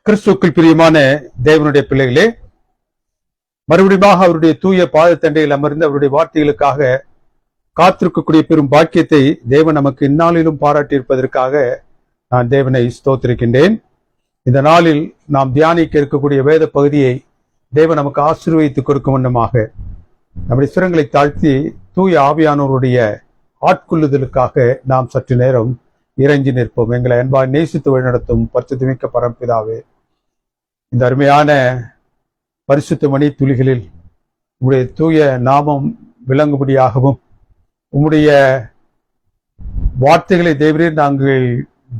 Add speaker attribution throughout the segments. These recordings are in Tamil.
Speaker 1: கிறிஸ்துவுக்குள் பிரியமான தேவனுடைய பிள்ளைகளே, மறுபடியும் அவருடைய தூய பாதத்தண்டையில் அமர்ந்து அவருடைய வார்த்தைகளுக்காக காத்திருக்கக்கூடிய பெரும் பாக்கியத்தை தேவன் நமக்கு இந்நாளிலும் பாராட்டியிருப்பதற்காக நான் தேவனை ஸ்தோத்திரிக்கின்றேன். இந்த நாளில் நாம் தியானிக்க இருக்கக்கூடிய வேத பகுதியை தேவன் நமக்கு ஆசீர்வதித்துக் கொடுக்கும் வண்ணமாக நம்முடைய சிரங்களை தாழ்த்தி தூய ஆவியானவருடைய ஆட்கொள்ளுதலுக்காக நாம் சற்று நேரம் இறைஞ்சி நிற்போம். எங்களை அன்பாய் நேசித்து வழிநடத்தும் பரிசுத்தமிக்க பரம்பிதாவே, இந்த அருமையான பரிசுத்த மணி துளிகளில் உங்களுடைய தூய நாமம் விளங்கும்படியாகவும் உங்களுடைய வார்த்தைகளை தேவரீர் நாங்கள்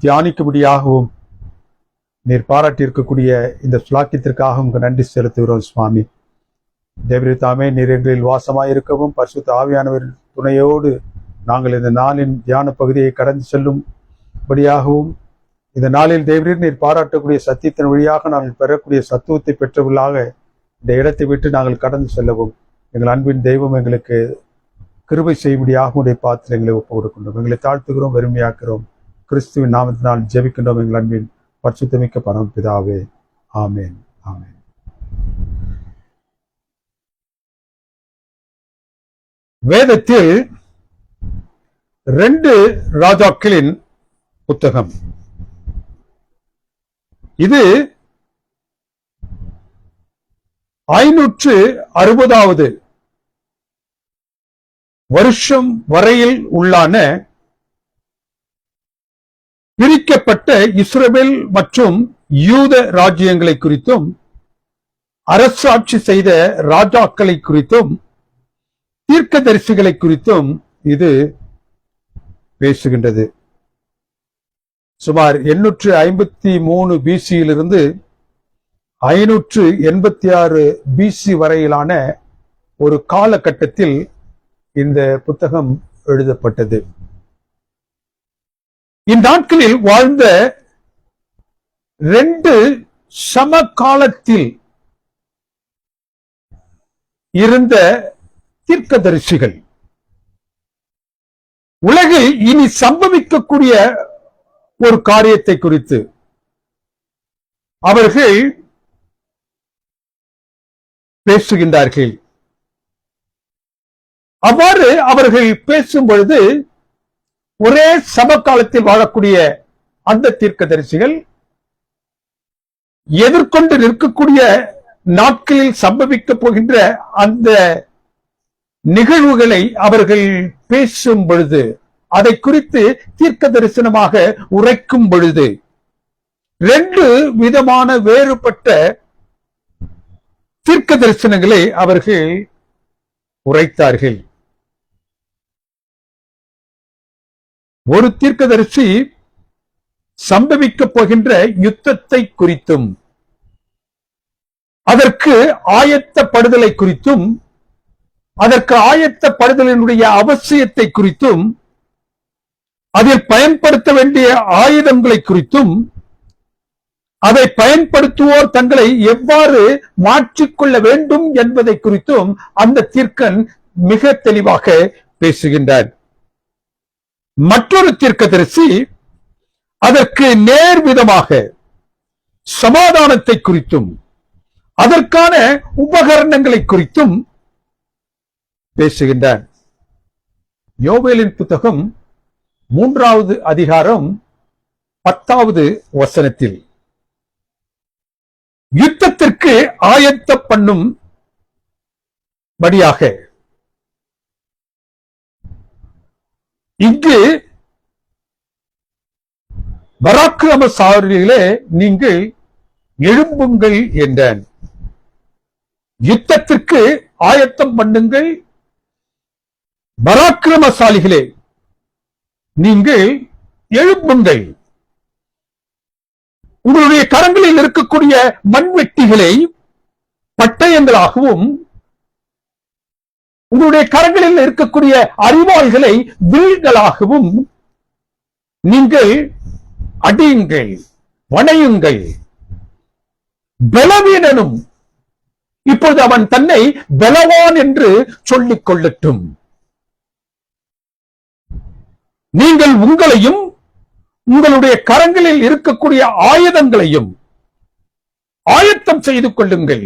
Speaker 1: தியானிக்கும்படியாகவும் நீர் பாராட்டியிருக்கக்கூடிய இந்த சுலாக்கியத்திற்காக உங்களுக்கு நன்றி செலுத்துகிறோம் சுவாமி. தேவரீர் தாமே நீர் எங்களில் வாசமாயிருக்கவும் பரிசுத்த ஆவியானவர் துணையோடு நாங்கள் இந்த நாளின் தியான பகுதியை கடந்து செல்லும்படியாகவும் இந்த நாளில் தேவரீர் நீர் பாராட்டக்கூடிய சத்தியத்தின் வழியாக நாங்கள் பெறக்கூடிய சத்துவத்தை பெற்றவர்களாக இந்த இடத்தை விட்டு நாங்கள் கடந்து செல்லவும் எங்கள் அன்பின் தெய்வம் எங்களுக்கு கிருபை செய்யும்படியாக உடைய பாத்திரம் எங்களை ஒப்பு கொடுக்கின்றோம். எங்களை தாழ்த்துகிறோம், வெறுமையாக்குகிறோம். கிறிஸ்துவின் நாமத்தினால் ஜெபிக்கின்றோம் எங்கள் அன்பின் பரிசுத்தமிக்க பரமபிதாவே. ஆமேன், ஆமேன். வேதத்தில் 2 ராஜாக்களின் புத்தகம். இது 560வது வருஷம் வரையில் உள்ளான பிரிக்கப்பட்ட இஸ்ரவேல் மற்றும் யூத ராஜ்யங்களை குறித்தும் அரசாட்சி செய்த ராஜாக்களை குறித்தும் தீர்க்கதரிசிகளை குறித்தும் இது பேசுகின்றது. சுமார் 853 பிசியிலிருந்து 586 பிசி வரையிலான ஒரு காலகட்டத்தில் இந்த புத்தகம் எழுதப்பட்டது. இந்நாட்களில் வாழ்ந்த 2 சமகாலத்தில் இருந்த தீர்க்கதரிசிகள் உலகில் இனி சம்பவிக்கக்கூடிய ஒரு காரியத்தை குறித்து அவர்கள் பேசுகின்றார்கள். அவ்வாறு அவர்கள் பேசும் பொழுது ஒரே சமகாலத்தில் வாழக்கூடிய அந்த தீர்க்கதரிசிகள் எதிர்கொண்டு நிற்கக்கூடிய நாட்களில் சம்பவிக்க போகின்ற அந்த நிகழ்வுகளை அவர்கள் பேசும் பொழுது, அதை குறித்து தீர்க்க தரிசனமாக உரைக்கும் பொழுது 2 விதமான வேறுபட்ட தீர்க்க தரிசனங்களை அவர்கள் உரைத்தார்கள். ஒரு தீர்க்கதரிசி சம்பவிக்கப் போகின்ற யுத்தத்தை குறித்தும் அதற்கு ஆயத்தப்படுதலை குறித்தும் அதற்கு ஆயத்தப்படுதலினுடைய அவசியத்தை குறித்தும் அதில் பயன்படுத்த வேண்டிய ஆயுதங்களை குறித்தும் அதை பயன்படுத்துவோர் தங்களை எவ்வாறு மாற்றிக்கொள்ள வேண்டும் என்பதை குறித்தும் அந்த தீர்க்கன் மிக தெளிவாக பேசுகின்றார். மற்றொரு தீர்க்கதரிசி அதற்கு நேர்விதமாக சமாதானத்தை குறித்தும் அதற்கான உபகரணங்களை குறித்தும் பேசுகின்றார். யோவேலின் புத்தகம் 3வது அதிகாரம் 10வது வசனத்தில் யுத்தத்திற்கு ஆயத்த பண்ணும் படியாக இங்கு பராக்கிரமசாலிகளே நீங்கள் எழும்புங்கள் என்றான். யுத்தத்திற்கு ஆயத்தம் பண்ணுங்கள், பராக்கிரமசாலிகளே நீங்கள் எழும்புங்கள். உங்களுடைய கரங்களில் இருக்கக்கூடிய மண்வெட்டிகளை பட்டயங்களாகவும் உங்களுடைய கரங்களில் இருக்கக்கூடிய அரிவாள்களை வில்களாகவும் நீங்கள் அடியுங்கள், வணையுங்கள். பலவீனனும் இப்பொழுது அவன் தன்னை பலவான் என்று சொல்லிக் கொள்ளட்டும். நீங்கள் உங்களையும் உங்களுடைய கரங்களில் இருக்கக்கூடிய ஆயுதங்களையும் ஆயத்தம் செய்து கொள்ளுங்கள்.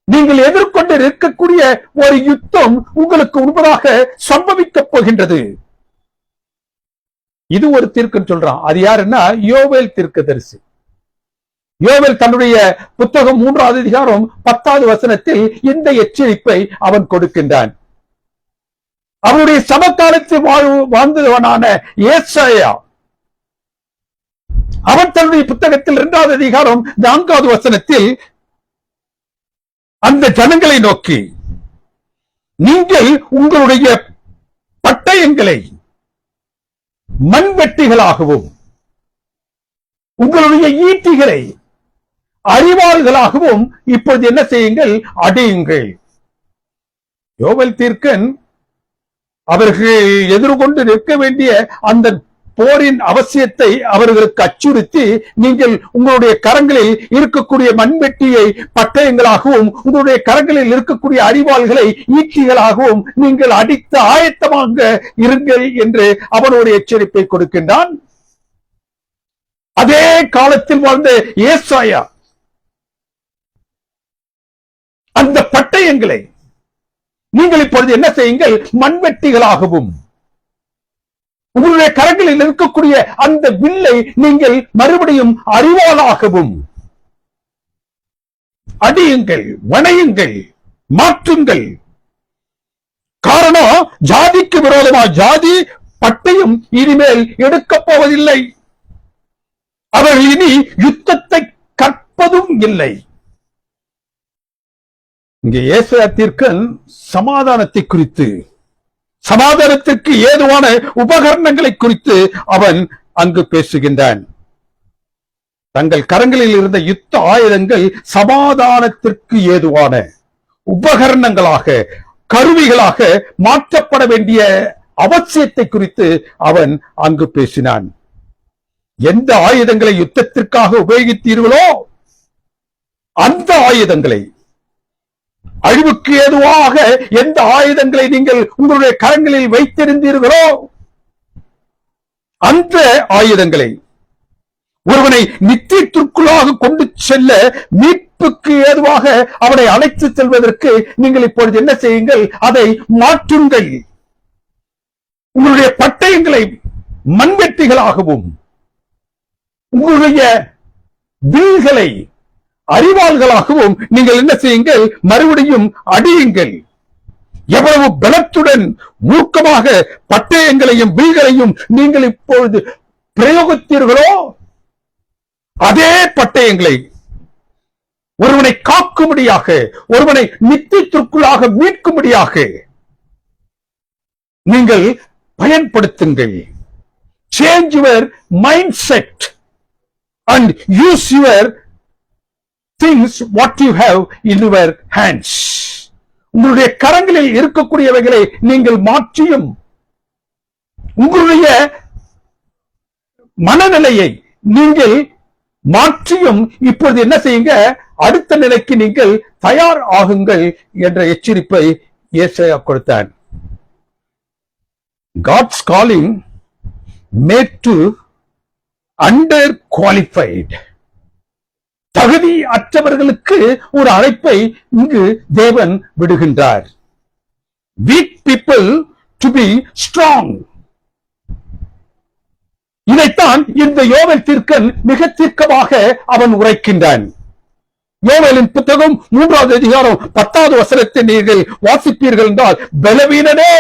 Speaker 1: நீங்கள் எதிர்கொண்டு இருக்கக்கூடிய ஒரு யுத்தம் உங்களுக்கு முன்பதாக சம்பவிக்கப் போகின்றது. இது ஒரு தீர்க்கன்னு சொல்றான். அது யாருன்னா யோவேல் தீர்க்கதரிசி. யோவேல் தன்னுடைய புத்தகம் 3வது அதிகாரம் 10வது வசனத்தில் இந்த எச்சரிப்பை அவன் கொடுக்கின்றான். அவனுடைய சமகாலத்தில் வாழ்ந்தவனான ஏசாயா அவன் தன்னுடைய புத்தகத்தில் 2வது அதிகாரம் 4வது வசனத்தில் அந்த ஜனங்களை நோக்கி, நீங்கள் உங்களுடைய பட்டயங்களை மண்வெட்டிகளாகவும் உங்களுடைய ஈட்டிகளை அறிவாள்களாகவும் இப்பொழுது என்ன செய்யுங்கள்? அடியுங்கள். யோவேல் தீர்க்கன் அவர்கள் எதிர்கொண்டு நிற்க வேண்டிய அந்த போரின் அவசியத்தை அவர்களுக்கு அச்சுறுத்தி, நீங்கள் உங்களுடைய கரங்களில் இருக்கக்கூடிய மண்வெட்டியை பட்டயங்களாகவும் உங்களுடைய கரங்களில் இருக்கக்கூடிய அறிவாள்களை ஈட்டிகளாகவும் நீங்கள் அடித்து ஆயத்தமாக இருங்கள் என்று அவனுடைய எச்சரிப்பை கொடுக்கின்றான். அதே காலத்தில் வாழ்ந்த ஏசாயா அந்த பட்டயங்களை நீங்கள் இப்பொழுது என்ன செய்யுங்கள்? மண்வெட்டிகளாகவும் உங்களுடைய கரங்களில் இருக்கக்கூடிய அந்த வில்லை நீங்கள் மறுபடியும் அறிவாளாகவும் அடியுங்கள், வணையுங்கள், மாற்றுங்கள். காரணம், ஜாதிக்கு விரோதமாக ஜாதி பட்டயம் இனிமேல் எடுக்கப் போவதில்லை. அவர்கள் இனி யுத்தத்தை கற்பதும் இல்லை. இங்கே ஏசாயா தீர்க்கன் சமாதானத்தை குறித்து, சமாதானத்திற்கு ஏதுவான உபகரணங்களை குறித்து அவன் அங்கு பேசுகின்றான். தங்கள் கரங்களில் இருந்த யுத்த ஆயுதங்கள் சமாதானத்திற்கு ஏதுவான உபகரணங்களாக, கருவிகளாக மாற்றப்பட வேண்டிய அவசியத்தை குறித்து அவன் அங்கு பேசினான். எந்த ஆயுதங்களை யுத்தத்திற்காக உபயோகித்தீர்களோ அந்த ஆயுதங்களை, அழிவுக்கு ஏதுவாக எந்த ஆயுதங்களை நீங்கள் உங்களுடைய கரங்களில் வைத்திருந்தீர்களோ அந்த ஆயுதங்களை, ஒருவனை நித்தியத்திற்குள்ளாக கொண்டு செல்ல மீட்புக்கு ஏதுவாக அவனை அழைத்து செல்வதற்கு நீங்கள் இப்பொழுது என்ன செய்யுங்கள்? அதை மாற்றுங்கள். உங்களுடைய பட்டயங்களை மண்வெட்டிகளாகவும் உங்களுடைய வில்களை அறிவாள்களாகவும் நீங்கள் என்ன செய்யுங்கள்? மறுபடியும் அடியுங்கள். எவ்வளவு பலத்துடன் மூர்க்கமாக பட்டயங்களையும் வில்களையும் நீங்கள் இப்பொழுது பிரயோகித்தீர்களோ அதே பட்டயங்களை ஒருவனை காக்கும்படியாக, ஒருவனை நித்தியத்திற்குள்ளாக மீட்கும்படியாக நீங்கள் பயன்படுத்துங்கள். Change your mindset and use your things what you have in your hands. உங்களுடைய கரங்களில் இருக்கக்கூடியவைகளை நீங்கள் மாற்றியும் உங்களுடைய மனநிலையை நீங்கள் மாற்றியும் இப்பொழுது என்ன செய்யுங்க? அடுத்த நிலைக்கு நீங்கள் தயார் ஆகுங்கள் என்ற எச்சரிப்பை ஏசாயா கொடுத்தான். God's calling made to under qualified, தகுதி அற்றவர்களுக்கு ஒரு அழைப்பை இங்கு தேவன் விடுகின்றார். Weak people to be strong. இதைத்தான் இந்த யோவேல் தீர்க்கன் மிக தீர்க்கமாக அவன் உரைக்கின்றான். யோவேலின் புத்தகம் 3வது அதிகாரம் 10வது வசனத்தை நீங்கள் வாசிப்பீர்கள் என்றால், பலவீனனே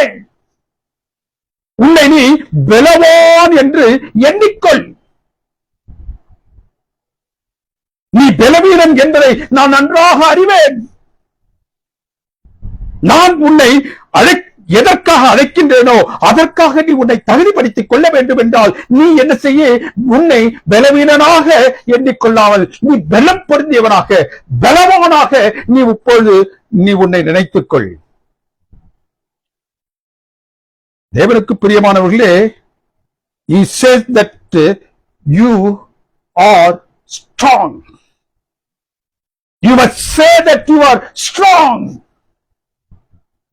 Speaker 1: உன்னை நீ பலவான் என்று எண்ணிக்கொள். நீ பலவீனன் என்பதை நான் நன்றாக அறிவேன். நான் உன்னை எதற்காக அழைக்கின்றேனோ அதற்காக நீ உன்னை தகுதிப்படுத்திக் கொள்ள வேண்டும் என்றால் நீ என்ன செய்ய? உன்னை பலவீனனாக எண்ணிக்கொள்ளாமல் நீ பலம் பொருந்தியவனாக, பலவானாக நீ இப்பொழுது நீ உன்னை நினைத்துக் கொள். தேவனுக்கு பிரியமானவர்களே, he says that you are strong. You must say that you are strong.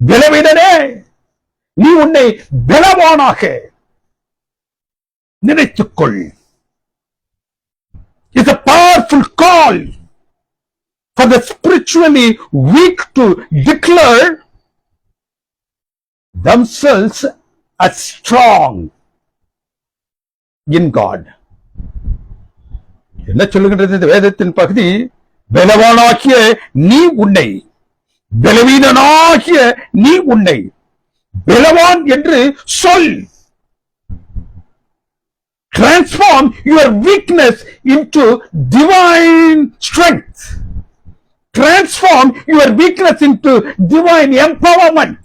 Speaker 1: பலவீனனே, நீ உன்னை பலவானாக நினைத்துக்கொள். It's a powerful call for the spiritually weak to declare themselves as strong in God. என்ன சொல்லுகின்றது இந்த வேதத்தின் பகுதி? பலவானாகிய நீ உன்னை, பலவீனனாகிய நீ உன்னை பலவான் என்று சொல். Transform your weakness into divine strength. Transform your weakness into divine empowerment.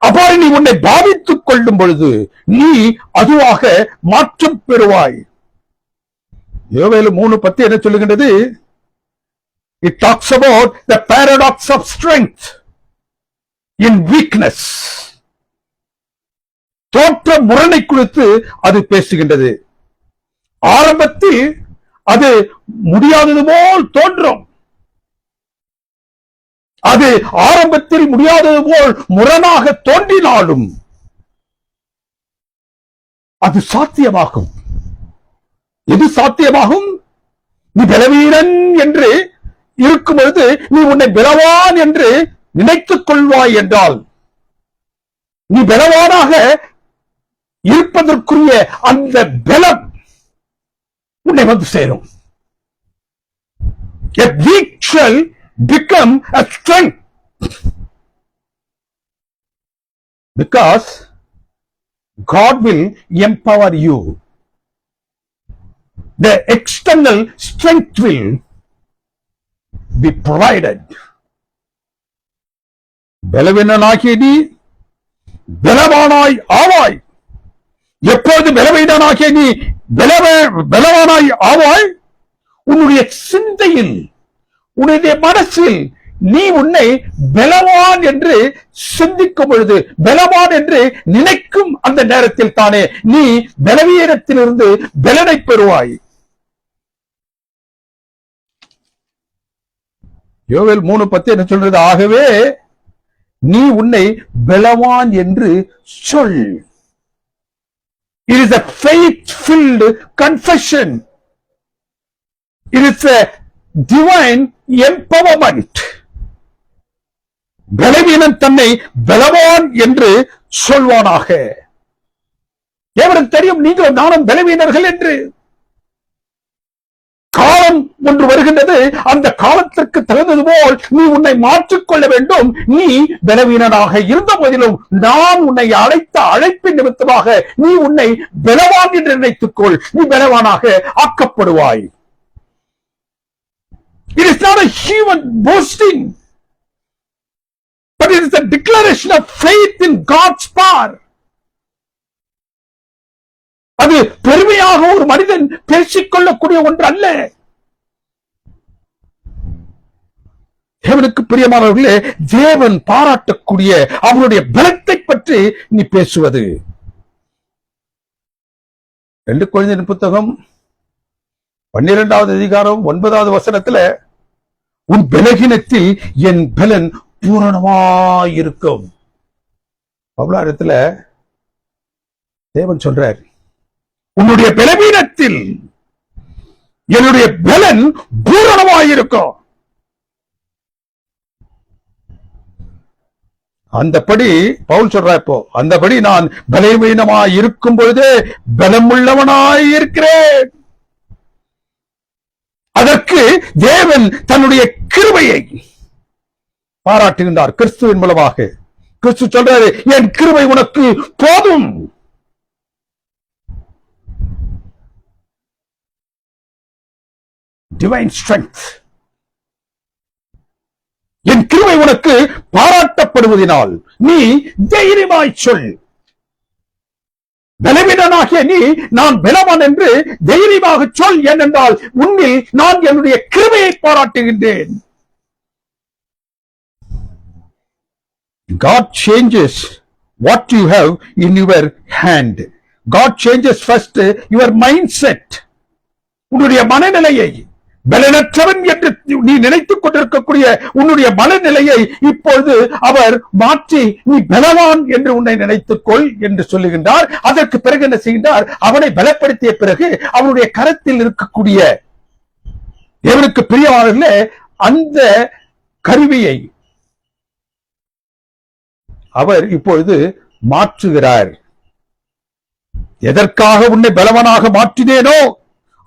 Speaker 1: அவ்வாறு நீ உன்னை பாவித்துக் கொள்ளும் பொழுது நீ அதுவாக மாற்றம் பெறுவாய். யோவேல் 3:10 என்ன சொல்லுகின்றது? It talks about the paradox of strength in weakness. தோற்ற முரணை குறித்து அது பேசுகின்றது. ஆரம்பத்தில் அது முடியாதது போல் தோன்றும். அது ஆரம்பத்தில் முடியாதது போல் முரணாக தோன்றினாலும் அது சாத்தியமாகும். எது சாத்தியமாகும்? நீ பலவீனன் என்று இருக்கும் பொழுது நீ உன்னை பலவான் என்று நினைத்துக் கொள்வாய் என்றால், நீ பலவானாக இருப்பதற்குரிய அந்த பலம் உன்னை வந்து சேரும். A weak shall become a strength, because God will empower you. The external strength will be provided. பலவீனனாகிய நீ பலவானாய் ஆவாய். எப்போது பலவீனனாகிய நீ பலவானாய் ஆவாய்? உன்னுடைய சிந்தையில், உன்னுடைய மனசில் நீ உன்னை பலவான் என்று சிந்திக்கும் பொழுது, பலவான் என்று நினைக்கும் அந்த நேரத்தில் தானே நீ பலவீனத்திலிருந்து பலனை பெறுவாய். யோவேல் 3:10 என்ன சொல்றது? ஆகவே நீ உன்னை பலவான் என்று சொல். It is a faith-filled confession. It is a divine empowerment. பலவீனன் தன்னை பலவான் என்று சொல்வானாக. தேவனுக்கு தெரியும் நீங்களும் நானும் பலவீனர்கள் என்று. காலம் ஒன்று வருகின்றது, அந்த காலத்திற்கு தகுந்தது போல் நீ உன்னை மாற்றிக்கொள்ள வேண்டும். நீ பலவீனனாக இருந்த போதிலும் நான் உன்னை அழைத்த அழைப்பின் நிமித்தமாக நீ உன்னை பலவான் என்று நினைத்துக்கொள். நீ பலவானாக ஆக்கப்படுவாய். It is not a human boasting, but it is a declaration of faith in God's power. அது பெருமையாக ஒரு மனிதன் பேசிக்கொள்ளக்கூடிய ஒன்று அல்ல. தேவனுக்கு பிரியமானவர்களே, தேவன் பாராட்டக்கூடிய அவருடைய பலத்தை பற்றி நீ பேசுவது. 2 கொரிந்தியர் புத்தகம் 12வது அதிகாரம் 9வது வசனத்துல, உன் பலகீனத்தில் என் பலன் பூரணமாயிருக்கும். பவுலாரத்துல தேவன் சொல்றார், உன்னுடைய பலவீனத்தில் என்னுடைய பலன் பூரணமாயிருக்கும். அந்தபடி பவுல் சொல்ற, இப்போ அந்தபடி நான் பலவீனமாய் இருக்கும் பொழுதே பலமுள்ளவனாய் இருக்கிறேன். அதற்கு தேவன் தன்னுடைய கிருபையை பாராட்டுகின்றார் கிறிஸ்துவின் மூலமாக. கிறிஸ்து சொல்றாரு, என் கிருபை உனக்கு போதும். Divine strength. என் கிருபை உனக்கு பாராட்டப்படுவதனால் நீ தைரியமாய் சொல். பலவீனனாகிய நீ நான் பலவான் என்று தைரியமாக சொல். ஏனென்றால் உன்னில் நான் என்னுடைய கிருபையை பாராட்டுகின்றேன். God changes what you have in your hand. God changes first your mindset. உன்னுடைய மனநிலையை, பலனற்றவன் என்று நீ நினைத்துக் கொண்டிருக்கக்கூடிய உன்னுடைய மனநிலையை இப்பொழுது அவர் மாற்றி நீ பலவான் என்று உன்னை நினைத்துக்கொள் என்று சொல்லுகின்றார். அதற்கு பிறகு என்ன செய்கின்றார்? அவனை பலப்படுத்திய பிறகு அவனுடைய கரத்தில் இருக்கக்கூடிய தேவனுக்கு பிரியமானவர்களே, அந்த கருவியை அவர் இப்பொழுது மாற்றுகிறார். எதற்காக உன்னை பலவனாக மாற்றினேனோ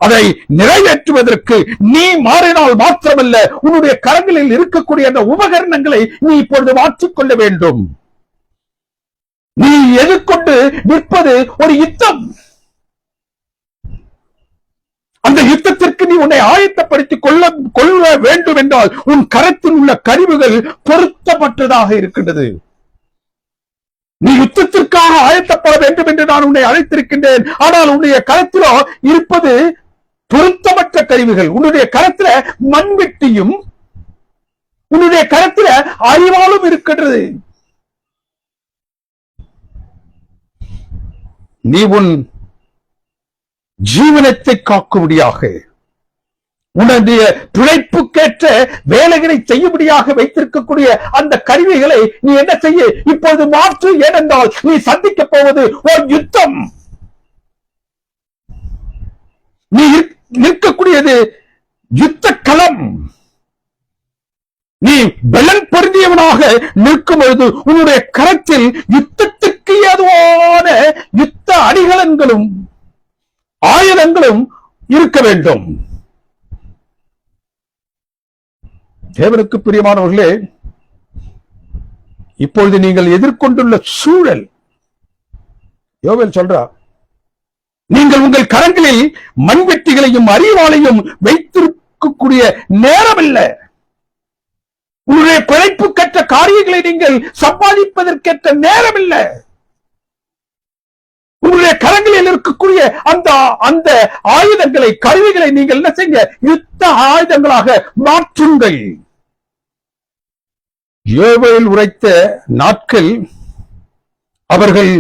Speaker 1: அதை நிறைவேற்றுவதற்கு நீ மாறினால் மாத்திரமல்ல, உன்னுடைய கரங்களில் இருக்கக்கூடிய அந்த உபகரணங்களை நீ இப்பொழுது மாற்றிக்கொள்ள வேண்டும். நீ எதிர்கொண்டு நிற்பது ஒரு யுத்தம். அந்த யுத்தத்திற்கு நீ உன்னை ஆயத்தப்படுத்திக் கொள்ள வேண்டும் என்றால் உன் கரத்தில் உள்ள கருவிகள் பொருத்தப்பட்டதாக இருக்கின்றது. நீ யுத்தத்திற்காக ஆயத்தப்பட வேண்டும் என்று நான் உன்னை அழைத்திருக்கின்றேன். ஆனால் உன்னுடைய கரத்திலோ இருப்பது பொருத்தமற்ற கருவிகள். உன்னுடைய கரத்துல மண்வெட்டியும் உன்னுடைய கரத்துல அறிவாலும் இருக்கின்றது. நீ உன் ஜீவனத்தை காக்கும்படியாக, உன்னுடைய பிழைப்புக்கேற்ற வேலைகளை செய்யும்படியாக வைத்திருக்கக்கூடிய அந்த கருவிகளை நீ என்ன செய்ய இப்போது மாற்று. ஏனென்றால் நீ சந்திக்க போவது ஒரு யுத்தம். நீ நிற்கக்கூடியது யுத்த களம். நீ பலன் பொருந்தியவனாக நிற்கும் பொழுது உன்னுடைய கரத்தில் யுத்தத்துக்கு ஏதுவான யுத்த அணிகலன்களும் ஆயுதங்களும் இருக்க வேண்டும். தேவனுக்கு பிரியமானவர்களே, இப்பொழுது நீங்கள் எதிர்கொண்டுள்ள சூழல், யோவேல் சொல்றார், நீங்கள் உங்கள் கரங்களில் மண்வெட்டிகளையும் அறிவாளையும் வைத்திருக்கக்கூடிய நேரம் இல்லை. உங்களுடைய பிழைப்பு கற்ற காரியங்களை நீங்கள் சம்பாதிப்பதற்கேற்ற நேரம் இல்லை. உங்களுடைய கரங்களில் இருக்கக்கூடிய அந்த ஆயுதங்களை, கருவிகளை நீங்கள் என்ன செய்ய, யுத்த ஆயுதங்களாக மாற்றுங்கள். யோவேல் உரைத்த நாட்கள் அவர்கள்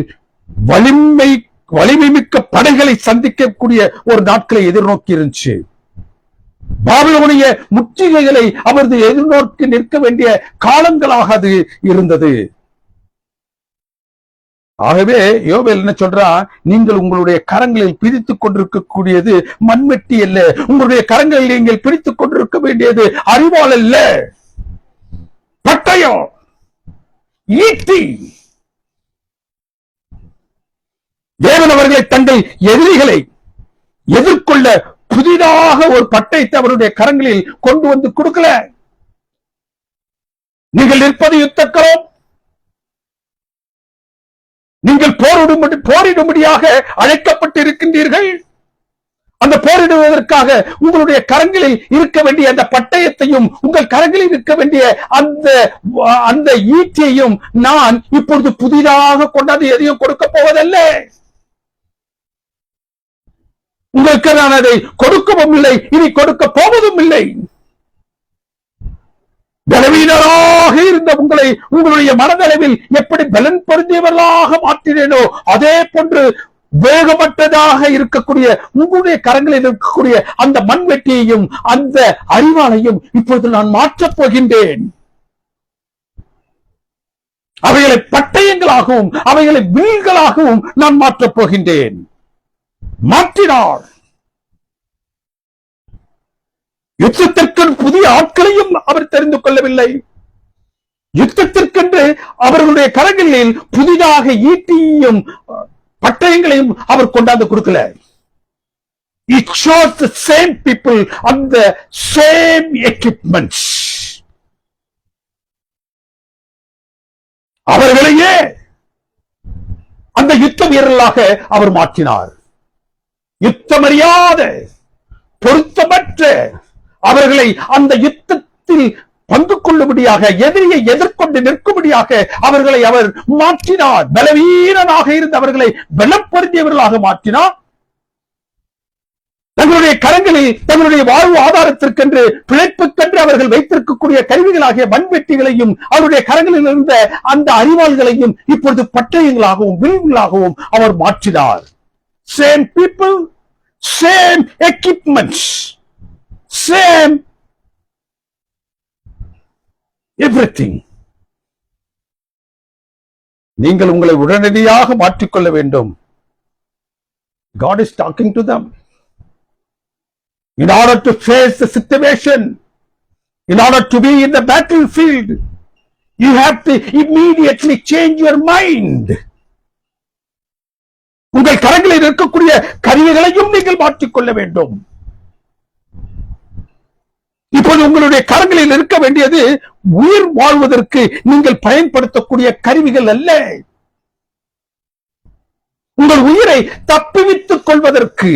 Speaker 1: வலிமை மிக்க படைகளை சந்திக்கக்கூடிய ஒரு நாட்களை எதிர்நோக்கி இருந்துச்சு. பாபிலோனிய முற்றுகைகளை அவரது எதிர்நோக்கி நிற்க வேண்டிய காலங்களாக அது இருந்தது. ஆகவே யோவேல் என்ன சொல்றா, நீங்கள் உங்களுடைய கரங்களில் பிடித்துக் கொண்டிருக்கக்கூடியது மண்வெட்டி அல்ல. உங்களுடைய கரங்களில் நீங்கள் பிடித்துக் கொண்டிருக்க வேண்டியது அறிவாள் அல்ல, பட்டயம், ஈட்டி. தேவன் அவர்களை தங்கள் எதிரிகளை எதிர்கொள்ள புதிதாக ஒரு பட்டயத்தை அவருடைய கரங்களில் கொண்டு வந்து கொடுக்கல. நீங்கள் நிற்பது யுத்தக்களம். நீங்கள் போரிடும்படியாக அழைக்கப்பட்டு இருக்கின்றீர்கள். அந்த போரிடுவதற்காக உங்களுடைய கரங்களில் இருக்க வேண்டிய அந்த பட்டயத்தையும் உங்கள் கரங்களில் இருக்க வேண்டிய அந்த ஈட்டியையும் நான் இப்பொழுது புதிதாக கொண்டாந்து எதையும் கொடுக்க போவதல்ல. உங்களுக்கு நான் அதை கொடுக்கவும் இல்லை, இனி கொடுக்க போவதும் இல்லை. பலவீனராக இருந்த உங்களை உங்களுடைய மனதளவில் எப்படி பலன் பொருந்தியவர்களாக மாற்றினேனோ அதே போன்று வேகமற்றதாக இருக்கக்கூடிய உங்களுடைய கரங்களில் இருக்கக்கூடிய அந்த மண்வெட்டியையும் அந்த அறிவாளையும் இப்பொழுது நான் மாற்றப் போகின்றேன். அவைகளை பட்டயங்களாகவும் அவைகளை வில்களாகவும் நான் மாற்றப் போகின்றேன். மாற்றினார். யுத்தத்திற்கு புதிய ஆட்களையும் அவர் தெரிந்து கொள்ளவில்லை. யுத்தத்திற்கென்று அவர்களுடைய கரங்களில் புதிதாக ஈட்டியையும் பட்டயங்களையும் அவர் கொண்டாந்து கொடுக்கல. He chose the same people and the same equipments. அவர்களையே அந்த யுத்த வீரர்களாக அவர் மாற்றினார். யுத்தமறியாத, பொருத்தமற்ற அவர்களை அந்த யுத்தத்தில் பங்கு கொள்ளும்படியாக, எதிரியை எதிர்கொண்டு நிற்கும்படியாக அவர்களை அவர் மாற்றினார். பலவீனனாக இருந்த அவர்களை பலம் பொருந்தியவர்களாக மாற்றினார். தங்களுடைய கரங்களில் தங்களுடைய வாழ்வு ஆதாரத்திற்கென்று, பிழைப்புக்கென்று அவர்கள் வைத்திருக்கக்கூடிய கருவிகளாகிய மண்வெட்டிகளையும் அவருடைய கரங்களில் இருந்த அந்த அறிவாள்களையும் இப்பொழுது பட்டயங்களாகவும் வில்களாகவும் அவர் மாற்றினார். Same people, same equipments, same everything. நீங்கள் உங்களை உடனடியாக மாற்றிக்கொள்ள வேண்டும். God is talking to them. In order to face the situation, in order to be in the battlefield, you have to immediately change your mind. உங்கள் கரங்களில் இருக்கக்கூடிய கருவிகளையும் நீங்கள் மாற்றிக்கொள்ள வேண்டும். இப்போது உங்களுடைய கரங்களில் இருக்க வேண்டியது உயிர் வாழ்வதற்கு நீங்கள் பயன்படுத்தக்கூடிய கருவிகள் அல்ல. உங்கள் உயிரை தப்புவித்துக் கொள்வதற்கு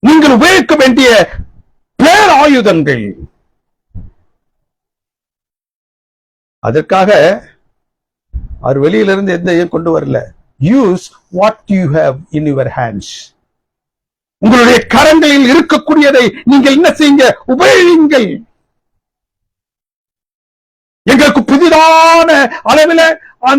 Speaker 1: நீங்கள் உபயோகிக்க வேண்டிய பேராயுதங்கள். அதற்காக அவர் வெளியிலிருந்து எந்த கொண்டு வரல. Use what you have in your hands. உங்களுடைய கரங்களில் இருக்கக்கூடியதை நீங்கள் என்ன செய்யுங்க? உபயோகிங்கள். எங்களுக்கு புதிதான அளவில்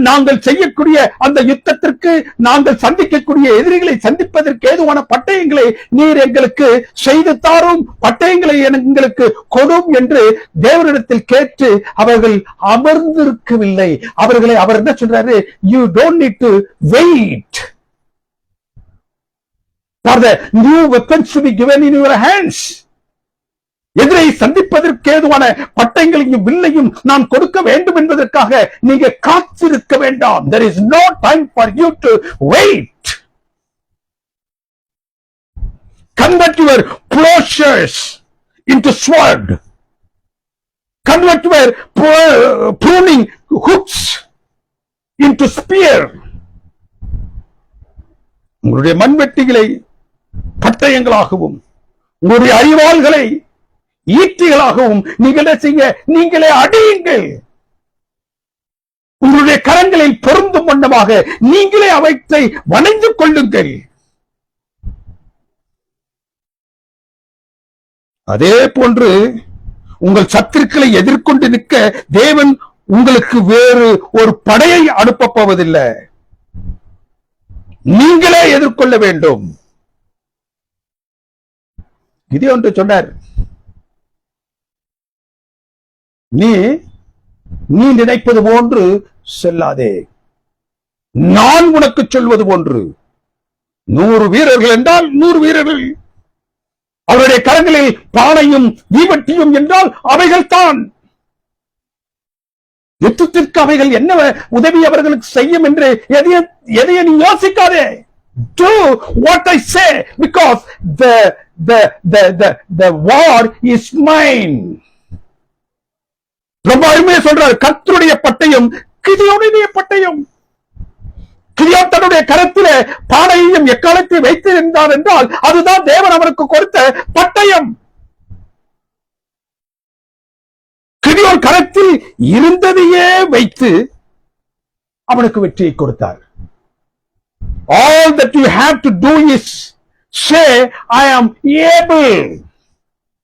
Speaker 1: நாங்கள் செய்யக்கூடிய அந்த யுத்தத்திற்கு, நாங்கள் சந்திக்கக்கூடிய எதிரிகளை சந்திப்பதற்கு ஏதுவான பட்டயங்களை நீர் எங்களுக்கு செய்து தாரும், பட்டயங்களை எங்களுக்கு கொடும் என்று தேவனிடத்தில் கேட்டு அவர்கள் அமர்ந்திருக்கவில்லை. அவர்களை அவர் என்ன சொல்றாரு? You don't need to wait for the new weapons to be given in your hands. எதிரை சந்திப்பதற்கு ஏதுவான பட்டயங்களையும் வில்லையும் நான் கொடுக்க வேண்டும் என்பதற்காக நீங்க காத்திருக்க வேண்டாம். There is no time for you to wait. Convert your plowshares into sword. Convert your pruning hooks into spear. உங்களுடைய மண்வெட்டிகளை பட்டயங்களாகவும் உங்களுடைய அறிவாள்களை ஈட்டிகளாகவும் நீங்கள் செய்ய, நீங்களே அடியுங்கள். உங்களுடைய கரங்களில் பொருந்தும் வண்ணமாக நீங்களே அவற்றை வணைந்து கொள்ளுங்கள். அதே போன்று உங்கள் சத்துருக்களை எதிர்கொண்டு நிற்க தேவன் உங்களுக்கு வேறு ஒரு படையை அனுப்பப் போவதில்லை. நீங்களே எதிர்கொள்ள வேண்டும். கிதியோன் சொன்னார், நீ நினைப்பது போன்று செல்லாதே, நான் உனக்கு சொல்வது போன்று. 100 வீரர்கள் என்றால் 100 வீரர்கள், அவருடைய கரங்களில் பானையும் தீவட்டியும் என்றால் அவைகள் தான். யுத்தத்திற்கு அவைகள் என்ன உதவி அவர்களுக்கு செய்யும் என்று எதையும் நீ யோசிக்காதே. Do what I say, because the war is mine. ரொம்ப அருமையா சொல்றாரு. கர்த்தருடைய பட்டயம் கிதியோனுடைய பட்டயம். கிதியோன் தன்னுடைய கரத்திலே பானையையும் எக்காலத்தையும் வைத்திருந்தார் என்றால் அதுதான் தேவன் அவருக்கு கொடுத்த பட்டயம். கிதியோன் கரத்தில் இருந்ததையே வைத்து அவனுக்கு வெற்றியை கொடுத்தார். All that you have to do is say, I am able.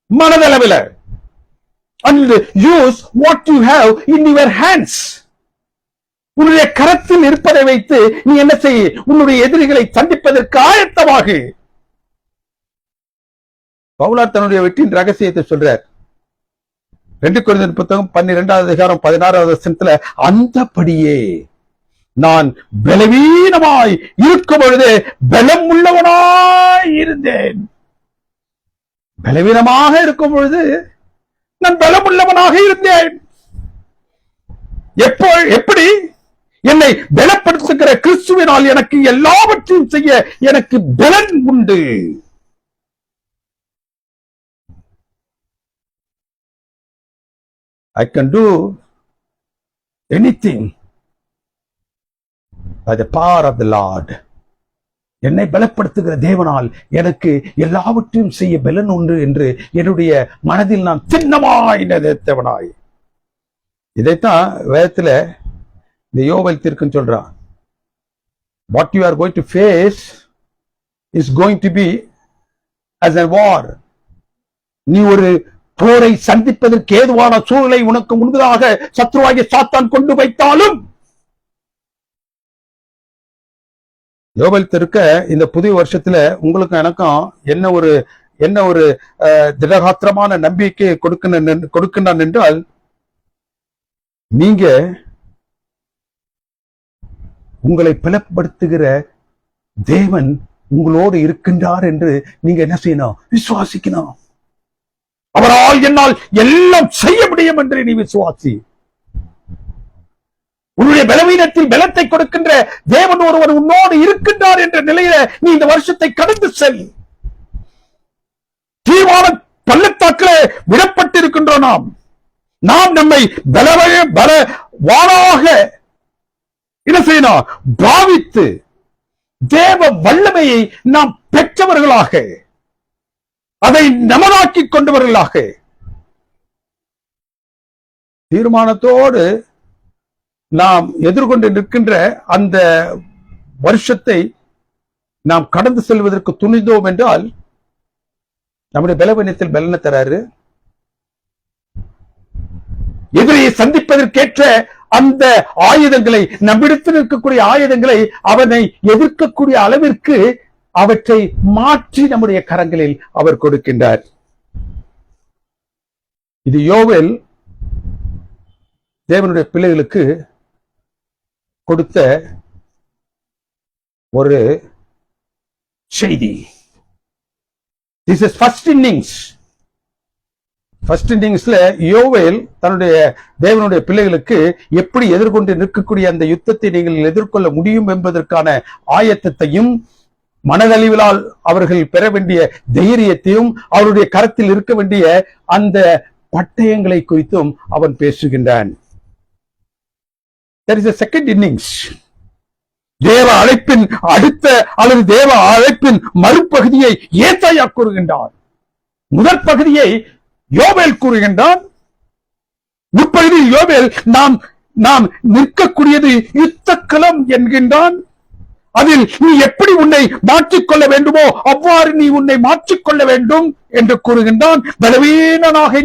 Speaker 1: மனதளவில். And use what you have in your hands. உன்னுடைய கரத்தில் இருப்பதை வைத்து நீ என்ன செய்ய? உன்னுடைய எதிரிகளை சந்திப்பதற்கு ஆயத்தமாக. பவுலார் தன்னுடைய வெற்றியின் ரகசியத்தை சொல்றார். 2 கொரிந்தியர் புத்தகம் 12வது அதிகாரம் 16வது வசனத்துல, அந்தபடியே நான் பலவீனமாய் இருக்கும் பொழுது பலம் உள்ளவனாய் இருந்தேன். பலவீனமாக இருக்கும் பொழுது நான் பலம் உள்ளவனாக இருந்தேன். எப்படி? என்னை பலப்படுத்துகிற கிறிஸ்துவினால் எனக்கு எல்லாவற்றையும் செய்ய எனக்கு பலன் உண்டு. I can do anything by the power of the Lord. என்னை பலப்படுத்துகிற தேவனால் எனக்கு எல்லாவற்றையும் செய்ய பலன் உண்டு என்று என்னுடைய மனதில் நான் திண்ணமாய் நினைத்தவனாய். இதைத்தான் வேதத்துல இந்த யோவேல் தீர்க்கன் சொல்றான். What you are going to face is going to be as a war. நீ ஒரு போரை சந்திப்பதற்கு ஏதுவான சூழலை உனக்கு முன்பதாக சத்ருவாகிய சாத்தான் கொண்டு வைத்தாலும், யோவேல் திருக்க இந்த புதிய வருஷத்துல உங்களுக்கும் எனக்கும் என்ன ஒரு திடகாத்திரமான நம்பிக்கை கொடுக்கின்றான் என்றால், நீங்க உங்களை பலப்படுத்துகிற தேவன் உங்களோடு இருக்கின்றார் என்று நீங்க என்ன செய்யணும்? விசுவாசிக்கணும். அவரால் என்னால் எல்லாம் செய்ய முடியும் என்று நீ விசுவாசி. உன்னுடைய பலவீனத்தில் பலத்தை கொடுக்கின்ற தேவன் ஒருவர் உன்னோடு இருக்கின்றார் என்ற நிலையில நீ இந்த வருஷத்தை கடந்து செல். தீவான பள்ளத்தாக்கிலே விடப்பட்டிருக்கின்றோம். நாம் நம்மை பலவானாக என்ன செய்யணும்? பாவித்து தேவ வல்லமையை நாம் பெற்றவர்களாக, அதை நமதாக்கி கொண்டவர்களாக தீர்மானத்தோடு நாம் எதிர்கொண்டு நிற்கின்ற அந்த வருஷத்தை நாம் கடந்து செல்வதற்கு துணிந்தோம் என்றால் நம்முடைய பலவீனத்தில் பலனை தராரு. எதிரியை சந்திப்பதற்கேற்ற அந்த ஆயுதங்களை, நம்மிடத்தில் இருக்கக்கூடிய ஆயுதங்களை அவனை எதிர்க்கக்கூடிய அளவிற்கு அவற்றை மாற்றி நம்முடைய கரங்களில் அவர் கொடுக்கின்றார். இது யோவேல் தேவனுடைய பிள்ளைகளுக்கு கொடுத்த ஒரு செய்தி. This is first innings. First இன்னிங்ஸ்ல யோவேல் தன்னுடைய தேவனுடைய பிள்ளைகளுக்கு எப்படி எதிர்கொண்டு நிற்கக்கூடிய அந்த யுத்தத்தை நீங்கள் எதிர்கொள்ள முடியும் என்பதற்கான ஆயத்தத்தையும், மனதழிவிலால் அவர்கள் பெற வேண்டிய தைரியத்தையும், அவருடைய கரத்தில் இருக்க வேண்டிய அந்த பட்டயங்களை குறித்தும் அவன் பேசுகின்றான். There is a second innings. தேவ அழைப்பின் அடுத்த அல்லது தேவ அழைப்பின் மறுபகுதியை ஏசாயா கூறுகின்றார். முதற் பகுதியை யோவேல் கூறுகின்றான். முற்பகுதியில் யோவேல் நாம் நிற்கக்கூடியது யுத்த களம் என்கின்றான். அதில் நீ எப்படி உன்னை மாற்றிக்கொள்ள வேண்டுமோ அவ்வாறு நீ உன்னை மாற்றிக்கொள்ள வேண்டும் என்று கூறுகின்றான். பலவீனனாக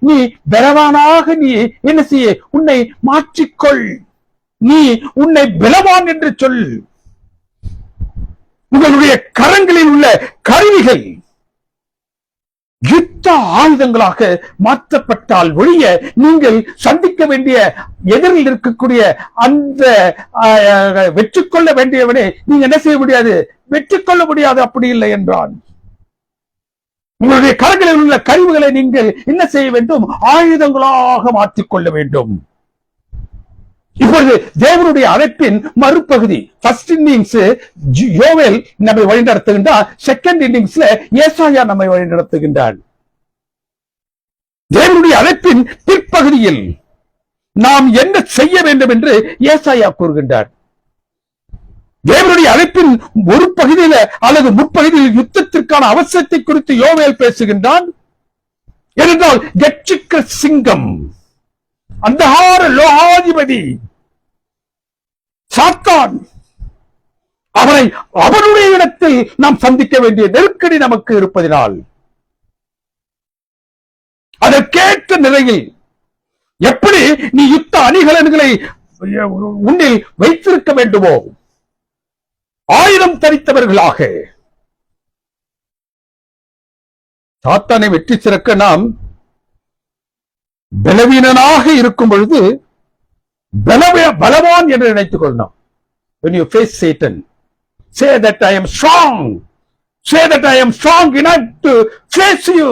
Speaker 1: நீ பலவானாக நீ என்ன செய்ய? உன்னை மாற்றிக்கொள். நீ உன்னை பலவான் என்று சொல். உங்களுடைய கரங்களில் உள்ள கருவிகள் யுத்த ஆயுதங்களாக மாற்றப்பட்டால் ஒழிய நீங்கள் சந்திக்க வேண்டிய எதிரில் இருக்கக்கூடிய அந்த வெற்றி கொள்ள வேண்டியவனே நீங்க என்ன செய்ய முடியாது? வெற்றி கொள்ள முடியாது. அப்படி இல்லை என்றான். உங்களுடைய கரங்களில் உள்ள கருவிகளை நீங்கள் என்ன செய்ய வேண்டும்? ஆயுதங்களாக மாற்றிக்கொள்ள வேண்டும். இப்பொழுது தேவனுடைய அழைப்பின் மறுபகுதி, ஃபர்ஸ்ட் இன்னிங்ஸ் யோவேல் நம்மை வழிநடத்துகின்றார். செகண்ட் இன்னிங்ஸ்ல ஏசாயா நம்மை வழிநடத்துகின்றார். தேவனுடைய அழைப்பின் பிற்பகுதியில் நாம் என்ன செய்ய வேண்டும் என்று ஏசாயா கூறுகின்றார். தேவனுடைய அழைப்பின் ஒரு பகுதியில அல்லது முற்பகுதியில் யுத்தத்திற்கான அவசியத்தை குறித்து யோவேல் பேசுகின்றான். ஏனென்றால் கட்சிக்க சிங்கம், அந்தகார லோகாதிபதி சாத்தான், அவனுடைய இடத்தில் நாம் சந்திக்க வேண்டிய நெருக்கடி நமக்கு இருப்பதினால் அதற்கேற்ற நிலையில் எப்படி நீ யுத்த அணிகலன்களை உன்னில் வைத்திருக்க வேண்டுமோ ஆயுதம் தரித்தவர்களாக சாத்தானை வெற்றி சிறக்க நாம் பலவீனனாக இருக்கும் பொழுது பலவான் என்று நினைத்துக் கொள்ளணும். When you face Satan, say that I am strong. Say that I am strong enough to face you.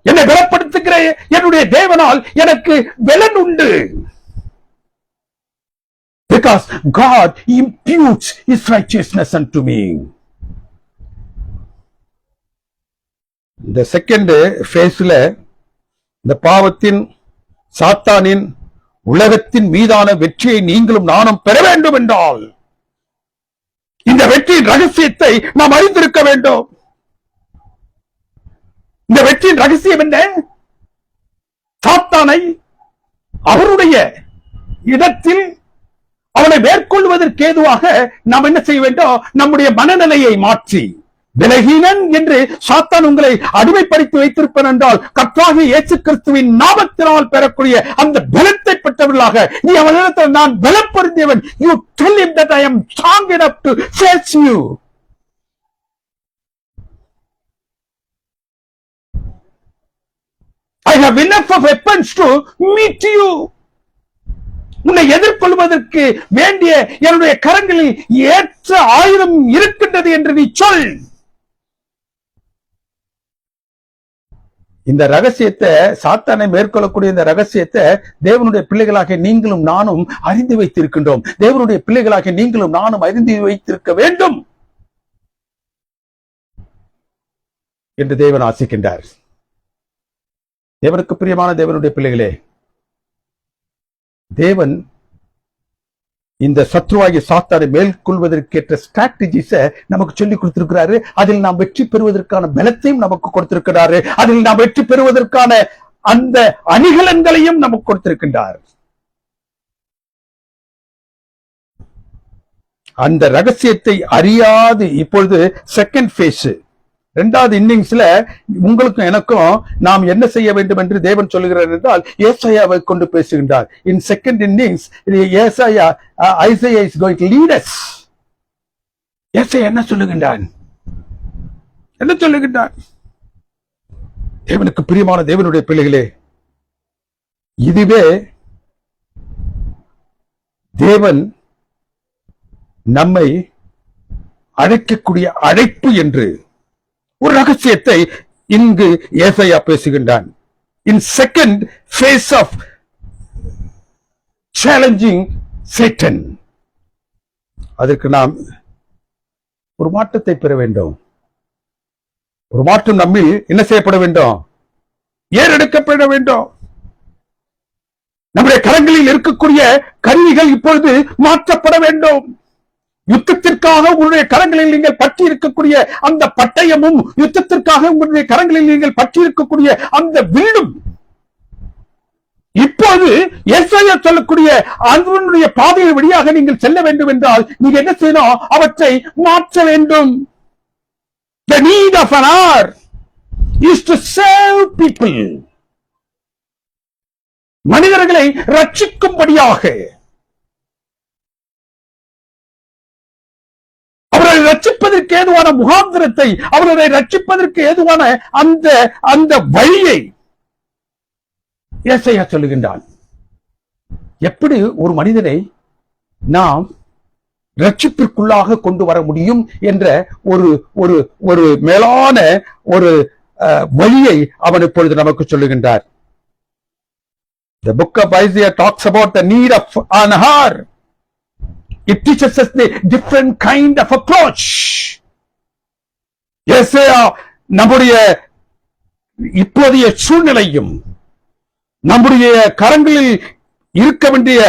Speaker 1: என்னை பலப்படுத்துகிற என்னுடைய தேவனால் எனக்கு பலன் உண்டு. Because God imputes His righteousness unto me. இந்த செகண்ட் ஃபேஸ்ல இந்த பாவத்தின், சாத்தானின், உலகத்தின் மீதான வெற்றியை நீங்களும் நானும் பெற வேண்டும் என்றால் இந்த வெற்றியின் ரகசியத்தை நாம் அறிந்திருக்க வேண்டும். இந்த வெற்றியின் ரகசியம் என்ன? சாத்தானை அவருடைய இடத்தில் அவனை மேற்கொள்வதற்கு ஏதுவாக நாம் என்ன செய்ய வேண்டும்? நம்முடைய மனநிலையை மாற்றி, பலகீனன் என்று சாத்தான் உங்களை அடிமைப்படுத்தி வைத்திருப்பேன் என்றால் கர்த்தராகிய இயேசு கிறிஸ்துவின் நாமத்தினால் பெறக்கூடிய அந்த பலத்தை பெற்றவர்களாக நீ அவனிடத்தில் நான் பலம் பொருந்தியவன். You tell him that I am strong enough to face you. I have enough of weapons to meet you. உன்னை எதிர்கொள்வதற்கு வேண்டிய என்னுடைய கரங்களில் ஏற்ற ஆயுதம் இருக்கின்றது என்று நீ சொல். இந்த ரகசியத்தை, சாத்தானை மேற்கொள்ளக்கூடிய இந்த ரகசியத்தை தேவனுடைய பிள்ளைகளாக நீங்களும் நானும் அறிந்து வைத்திருக்கின்றோம். தேவனுடைய பிள்ளைகளாக நீங்களும் நானும் அறிந்து வைத்திருக்க வேண்டும் என்று தேவன் ஆசிக்கின்றார். தேவனுக்கு பிரியமான தேவனுடைய பிள்ளைகளே, தேவன் இந்த சத்ருவாகிய சாத்தானை மேற்கொள்வதற்கேற்ற ஸ்ட்ராட்டஜிஸை நமக்கு சொல்லிக் கொடுத்திருக்கிறாரு. அதில் நாம் வெற்றி பெறுவதற்கான பலத்தையும் நமக்கு கொடுத்திருக்கிறாரு. அதில் நாம் வெற்றி பெறுவதற்கான அந்த அணிகலன்களையும் நமக்கு கொடுத்திருக்கின்றார். அந்த ரகசியத்தை அறியாது இப்பொழுது செகண்ட் பேஸ், இரண்டாவது இன்னிங்ஸ்ல உங்களுக்கும் எனக்கும் நாம் என்ன செய்ய வேண்டும் என்று தேவன் சொல்லுகிறார் என்றால் ஏசாயாவை கொண்டு பேசுகின்றார். In second innings Isaiah is going to lead us. ஏசாயா என்ன சொல்லுகின்றான்? தேவனுக்கு பிரியமான தேவனுடைய பிள்ளைகளே, இதுவே தேவன் நம்மை அழைக்கக்கூடிய அழைப்பு என்று ஒரு ரகசியத்தை இங்கு ஏசாயா பேசுகின்றான். In second phase of challenging Satan, அதற்கு நாம் ஒரு மாற்றத்தை பெற வேண்டும். ஒரு மாற்றம் நம்மில் என்ன செய்யப்பட வேண்டும்? ஏறெடுக்கப்பட வேண்டும். நம்முடைய கரங்களில் இருக்கக்கூடிய கருவிகள் இப்பொழுது மாற்றப்பட வேண்டும். யுத்தத்திற்காக உங்களுடைய கரங்களில் நீங்கள் பற்றி இருக்கக்கூடிய அந்த பட்டயமும், யுத்தத்திற்காக உங்களுடைய கரங்களில் நீங்கள் பற்றி இருக்கக்கூடிய அந்த வீடும் இப்போது ஏசாயா சொல்லக்கூடிய அதனுடைய பாதையை வழியாக நீங்கள் செல்ல வேண்டும் என்றால் நீங்க என்ன செய்யணும்? அவற்றை மாற்ற வேண்டும். The need of an hour is to save people. மனிதர்களை ரட்சிக்கும்படியாக, அவர்களை ரட்சிப்பதற்கு ஏதுவான முகாந்திரத்தை, அவர்களை ரட்சிப்பதற்கு ஏதுவான அந்த வழியை ஏசாயா சொல்லுகின்றான். எப்படி ஒரு மனிதனை நாம் ரட்சிப்பிற்குள்ளாக கொண்டு வர முடியும் என்ற ஒரு மேலான ஒரு வழியை அவன் இப்பொழுது நமக்கு சொல்லுகின்றார். The book of Isaiah talks about the need of an hour. It teaches us the different kind of approach. ஏசாயா நம்முடைய இப்போதைய சூழ்நிலையும் நம்முடைய கரங்களில் இருக்க வேண்டிய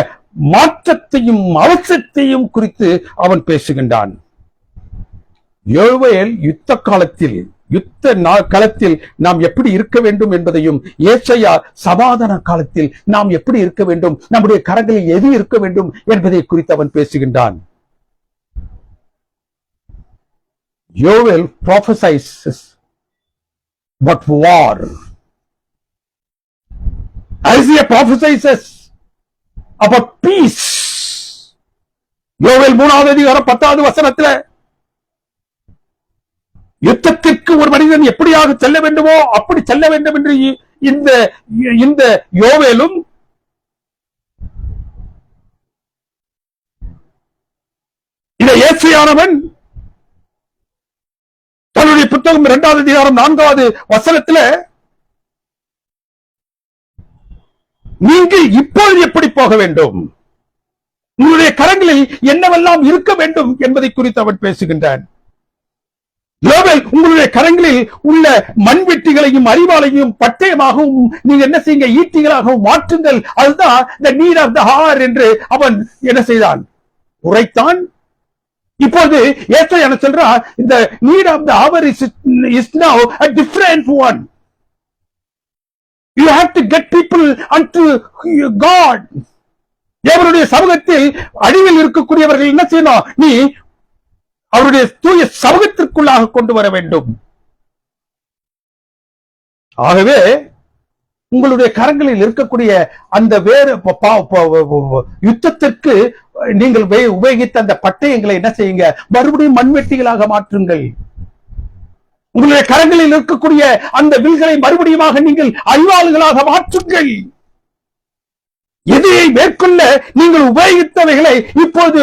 Speaker 1: மாற்றத்தையும் அவசியத்தையும் குறித்து அவன் பேசுகின்றான். யோவேல் யுத்த காலத்தில் நாம் எப்படி இருக்க வேண்டும் என்பதையும், ஏசாயா சமாதான காலத்தில் நாம் எப்படி இருக்க வேண்டும், நம்முடைய கரங்களில் எது இருக்க வேண்டும் என்பதை குறித்து அவன் பேசுகின்றான். யோவேல் prophesies but war. Isaiah prophesies about peace. யோவேல் 3வது அதிகாரம் 10வது வசனத்தில் யுத்தத்திற்கு ஒரு மனிதன் எப்படியாக செல்ல வேண்டுமோ அப்படி செல்ல வேண்டும் என்று இந்த யோவேலும் இந்த ஏசாயானவன் தன்னுடைய புத்தகம் 2வது அதிகாரம் 4வது வசனத்தில் நீங்கள் இப்பொழுது எப்படி போக வேண்டும், உங்களுடைய கரங்களில் என்னவெல்லாம் இருக்க வேண்டும் என்பதை குறித்து அவன் பேசுகின்றான். யோவேல் உங்களுடைய கரங்களில் உள்ள மண்வெட்டிகளையும் அறிவாளையும் பட்டயமாகவும் நீங்க என்ன செய்யுங்க, ஈட்டிகளாகவும் மாற்றுங்கள். அதுதான் the need of the hour என்று அவன் என்ன செய்தான், உரைத்தான். இப்போது ஏசாயா என்ன சொல்றான், இந்த need of the hour is now a different one. You have to get people unto God. தேவனுடைய சமூகத்தில் அழிவில் இருக்கக்கூடியவர்கள் என்ன செய்யணும், நீ அவருடைய தூய சமூகத்திற்குள்ளாக கொண்டு வர வேண்டும். ஆகவே உங்களுடைய கரங்களில் இருக்கக்கூடிய அந்த வேறு யுத்தத்திற்கு நீங்கள் உபயோகித்த அந்த பட்டயங்களை என்ன செய்யுங்க, மறுபடியும் மண்வெட்டிகளாக மாற்றுங்கள். உங்களுடைய கரங்களில் இருக்கக்கூடிய அந்த வில்களை மறுபடியும் நீங்கள் அறிவாளர்களாக மாற்றுங்கள். எதிரை மேற்கொள்ள நீங்கள் உபயோகித்தவைகளை இப்போது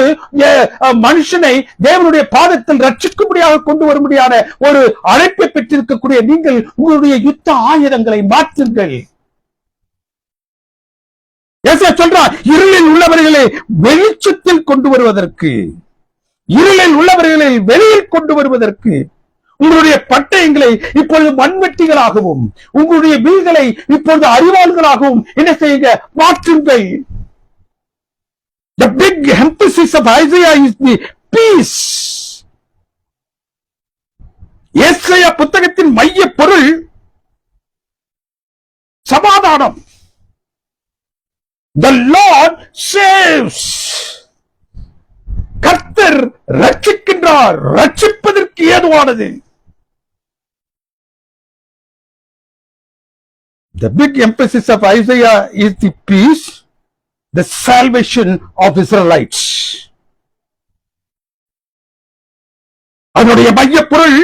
Speaker 1: மனுஷனை தேவனுடைய பாதத்தில் ரட்சிக்கும்படியாக கொண்டு வரும்படியான ஒரு அழைப்பை பெற்றிருக்கக்கூடிய நீங்கள் உங்களுடைய யுத்த ஆயுதங்களை மாற்றுங்கள். சொல்றார், இருளில் உள்ளவர்களை வெளிச்சத்தில் கொண்டு வருவதற்கு, இருளில் உள்ளவர்களை வெளியில் கொண்டு வருவதற்கு உங்களுடைய பட்டயங்களை இப்பொழுது மண்வெட்டிகளாகவும் உங்களுடைய வில்களை இப்பொழுது அறிவாள்களாகவும் என்ன செய்யுங்க, மாற்றுங்கள். The big emphasis of Isaiah is the peace. ஏசாயா புத்தகத்தின் மைய பொருள் சமாதானம். The Lord saves. கர்த்தர் ரட்சிக்கின்றார், ரட்சிப்பதற்கு ஏதுவானது. The big emphasis of Isaiah is the peace, the salvation of Israelites. அதனுடைய மைய பொருள்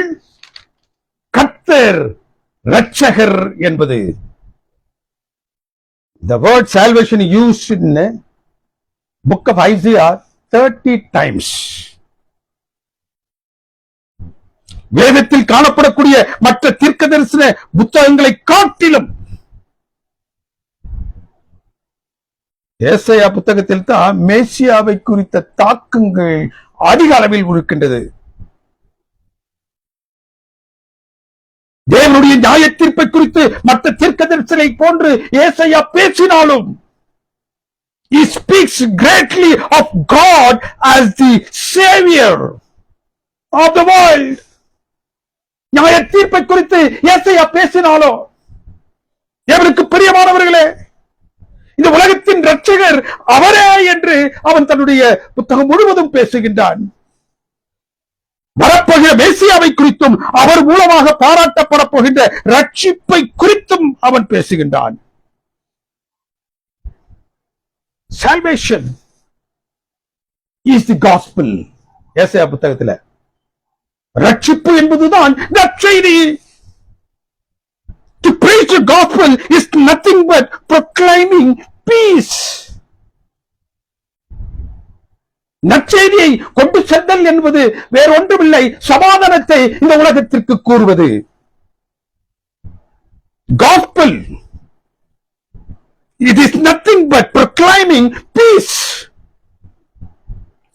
Speaker 1: கர்த்தர் ரட்சகர் என்பது. The word salvation used in the book of Isaiah 30 times. வேதத்தில் காணப்படக்கூடிய மற்ற தீர்க்க தரிசன புத்தகங்களை காட்டிலும் ஏசாயா புத்தகத்தில் தான் மேசியாவை குறித்த தாக்கங்கள் அதிக அளவில் இருக்கின்றது. தேவனுடைய நியாய தீர்ப்பை குறித்து மற்ற தீர்க்க தரிசனை போன்று ஏசாயா பேசினாலும் he speaks greatly of God as the savior of the world. நியாய தீர்ப்பை குறித்து ஏசாயா பேசினாலும் தேவனுக்கு பிரியமானவர்களே, இந்த உலகத்தின் ரட்சகர் அவரே என்று அவன் தன்னுடைய புத்தகம் முழுவதும் பேசுகின்றான். வரப்போகிற மேசியாவை குறித்தும் அவர் மூலமாக பாராட்டப்பட போகின்ற ரட்சிப்பை குறித்தும் அவன் பேசுகின்றான். Salvation is the gospel. ஏசாயா புத்தகத்தில் ரட்சிப்பு என்பதுதான் நற்செய்தி. To preach the gospel is nothing but proclaiming peace. நற்செய்தியை கொண்டு சென்றல் என்பது வேறொன்றுமில்லை, சமாதானத்தை இந்த உலகத்திற்கு கூறுவது. Gospel, it is nothing but proclaiming peace.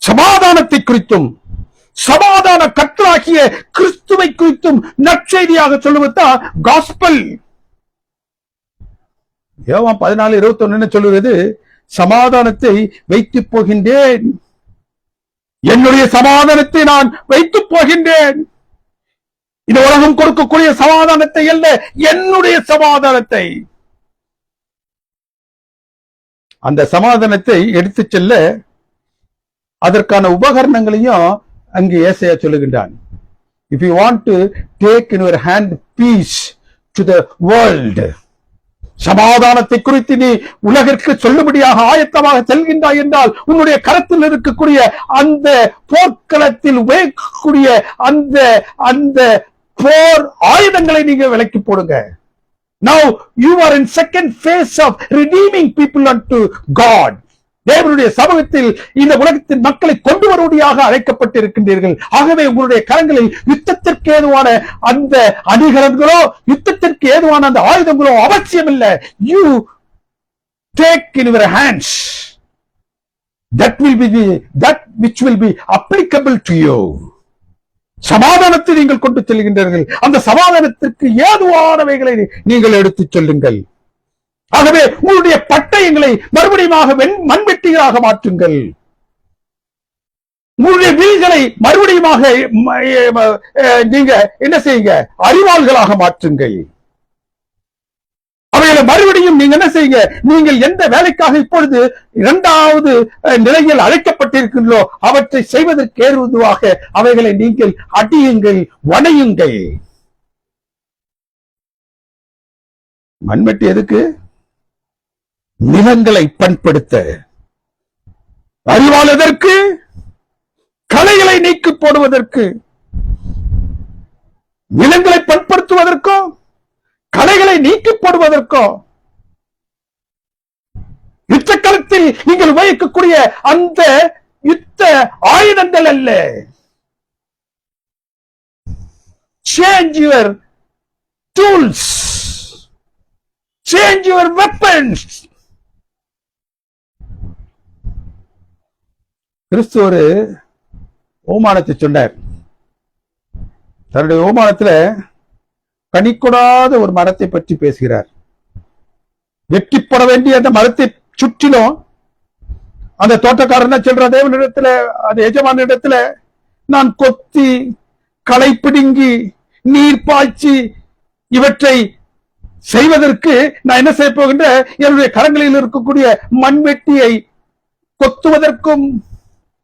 Speaker 1: சமாதானத்தை குறித்தும் சமாதான கர்த்தராகிய கிறிஸ்துவை குறித்தும் நற்செய்தியாக சொல்லுவதுதான் காஸ்பல். யோவான் 14:21 சொல்லுவது, சமாதானத்தை வைத்து போகின்றேன், என்னுடைய சமாதானத்தை நான் வைத்து போகின்றேன். இந்த உலகம் கொடுக்கக்கூடிய சமாதானத்தை அல்ல, என்னுடைய சமாதானத்தை. அந்த சமாதானத்தை எடுத்து செல்ல அதற்கான உபகரணங்களையும் அங்கு ஏசாயா சொல்லுகின்றான். If you want to take in your hand peace to the world, சமாதானத்தை குறித்து நீ உலகிற்கு சொல்லும்படியாக ஆயத்தமாக செல்கின்றாய் என்றால் உன்னுடைய கரத்தில் இருக்கக்கூடிய அந்த போர்க்களத்தில் உபயோகிக்கக்கூடிய அந்த போர் ஆயுதங்களை நீங்க விலக்கி போடுங்க. Now you are in second phase of redeeming people unto God. தேவனுடைய சமூகத்தில் இந்த உலகத்தின் மக்களை கொண்டு வருவதாக அழைக்கப்பட்டிருக்கின்றீர்கள். ஆகவே உங்களுடைய கரங்களில் யுத்தத்திற்கு ஏதுவான அந்த அணிகலன்களோ யுத்தத்திற்கு ஏதுவான அந்த ஆயுதங்களோ அவசியம் இல்லை. You take in your hands that which will be applicable to you. சமாதானத்தை நீங்கள் கொண்டு செல்கின்றீர்கள், அந்த சமாதானத்திற்கு ஏதுவானவைகளை நீங்கள் எடுத்துச் சொல்லுங்கள். ஆகவே உங்களுடைய பட்டயங்களை மறுபடியும் மண்வெட்டிகளாக மாற்றுங்கள். உங்களுடைய வில்களை மறுபடியும் நீங்க என்ன செய்யுங்க, அறிவாள்களாக மாற்றுங்கள். அவைகளை மறுபடியும் நீங்க என்ன செய்யுங்க, நீங்கள் எந்த வேலைக்காக இப்பொழுது இரண்டாவது நிலையில் அழைக்கப்பட்டிருக்கின்றோ அவற்றை செய்வதற்கு ஏதுவாக அவைகளை நீங்கள் அடியுங்கள், வணையுங்கள். மண்வெட்டி எதுக்கு? நிலங்களை பண்படுத்த. அறிவால் எதற்கு? களைகளை நீக்கி போடுவதற்கு. நிலங்களை பண்படுத்துவதற்கோ களைகளை நீக்கி போடுவதற்கோ யுத்த களத்தில் நீங்கள் உபயோகிக்கக்கூடிய அந்த யுத்த ஆயுதங்கள் அல்ல. Change your tools, change your weapons. கிறிஸ்து ஒரு ஓமானத்தை சொன்னார். தன்னுடைய ஓமானத்துல கனிக்கூடாத ஒரு மரத்தை பற்றி பேசுகிறார். வெட்டிப்பட வேண்டிய அந்த மரத்தை சுற்றிலும் அந்த தோட்டக்காரன் சொல்ற தேவனிடத்துல, அந்த எஜமான இடத்துல, நான் கொத்தி களை பிடுங்கி நீர் பாய்ச்சி இவற்றை செய்வதற்கு நான் என்ன செய்ய போகின்ற, என்னுடைய கரங்களில் இருக்கக்கூடிய மண்வெட்டியை கொத்துவதற்கும்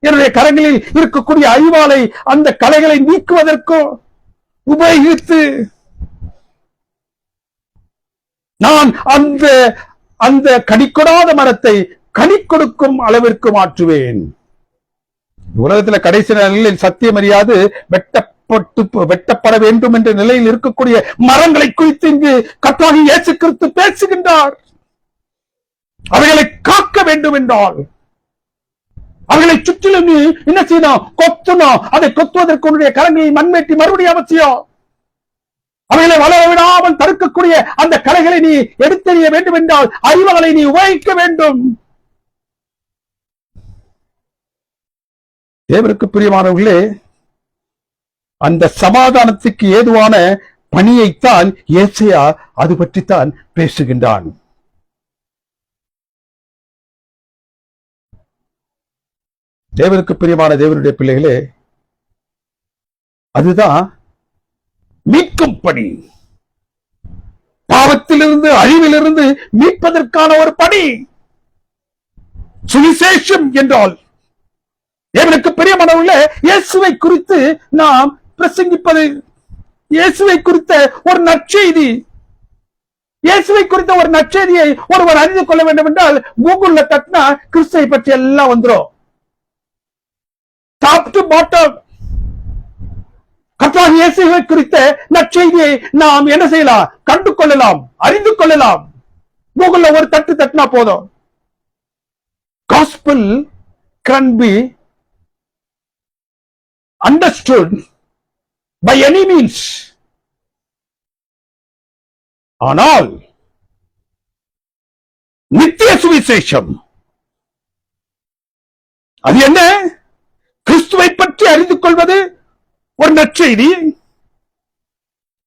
Speaker 1: என்னுடைய கரங்களில் இருக்கக்கூடிய அழிவாலை அந்த களைகளை நீக்குவதற்கும் உபயோகித்து நான் அந்த அந்த கனிக்கொடாத மரத்தை கனி கொடுக்கும் அளவிற்கு மாற்றுவேன். உலகத்துல கடைசி நிலையில் சத்தியம் அறியாது வெட்டப்பட வேண்டும் என்ற நிலையில் இருக்கக்கூடிய மரங்களை குறித்து இங்கு கர்த்தராகிய இயேசு கிறிஸ்து பேசுகின்றார். அவைகளை காக்க வேண்டும் என்றால் அவர்களை சுற்றிலும் நீ என்ன செய்யணும்? கொத்தணும். அதை கொத்துவதற்கு உன்னுடைய கரங்களில் மண்வெட்டி மறுபடியும் அவசியம். அவைகளை வளர விடாமல் தடுக்கக்கூடிய அந்த கலைகளை நீ எடுத்தறிய வேண்டும் என்றால் அறிவுகளை நீ உபயோகிக்க வேண்டும். தேவனுக்கு பிரியமானவர்களே, அந்த சமாதானத்துக்கு ஏதுவான பணியைத்தான் ஏசாயா அது பற்றித்தான் பேசுகின்றான். தேவனுக்கு பிரியமான தேவனுடைய பிள்ளைகளே, அதுதான் மீட்கும் பணி. பாவத்திலிருந்து அழிவிலிருந்து மீட்பதற்கான ஒரு பணி. சுவிசேஷம் என்றால் தேவனுக்கு பிரியமானவர்களே, இயேசுவை குறித்து நாம் பிரசங்கிப்பது, இயேசுவை குறித்த ஒரு நற்செய்தி. இயேசுவை குறித்த ஒரு நற்செய்தியை ஒருவர் அறிந்து கொள்ள வேண்டும் என்றால் கூகுள்ல தட்டினா கிறிஸ்துவை பற்றி எல்லாம் வந்துடும். டாப் டு பாட்டம் கர்த்தராகிய இயேசுவை குறித்த நற்செய்தியை நாம் என்ன செய்யலாம்? கண்டு கொள்ளலாம், அறிந்து கொள்ளலாம். கூகுள்ல ஒரு தட்டினா போதும். Gospel can be understood by any means. ஆனால் நித்திய சுவிசேஷம் அது என்ன? கிறிஸ்துவை பற்றி அறிந்து கொள்வது ஒரு நற்செய்தி,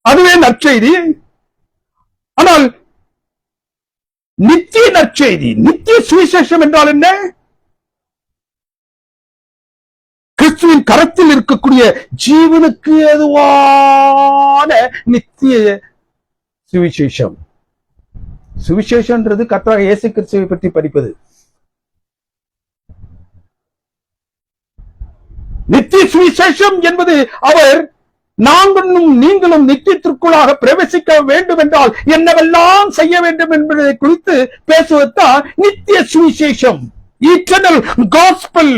Speaker 1: அதுவே நற்செய்தி. ஆனால் நித்திய நற்செய்தி, நித்திய சுவிசேஷம் என்றால் என்ன? கிறிஸ்துவின் கரத்தில் இருக்கக்கூடிய ஜீவனுக்கு ஏதுவான நித்திய சுவிசேஷம். சுவிசேஷம்ன்றது கர்த்தராகிய இயேசு கிறிஸ்துவை பற்றி படிப்பது. நித்திய சுவிசேஷம் என்பது அவர் நாங்களும் நீங்களும் நித்தியத்திற்குள்ளாக பிரவேசிக்க வேண்டும் என்றால் என்னவெல்லாம் செய்ய வேண்டும் என்பதை குறித்து பேசுவதுதான் நித்திய சுவிசேஷம். Eternal gospel.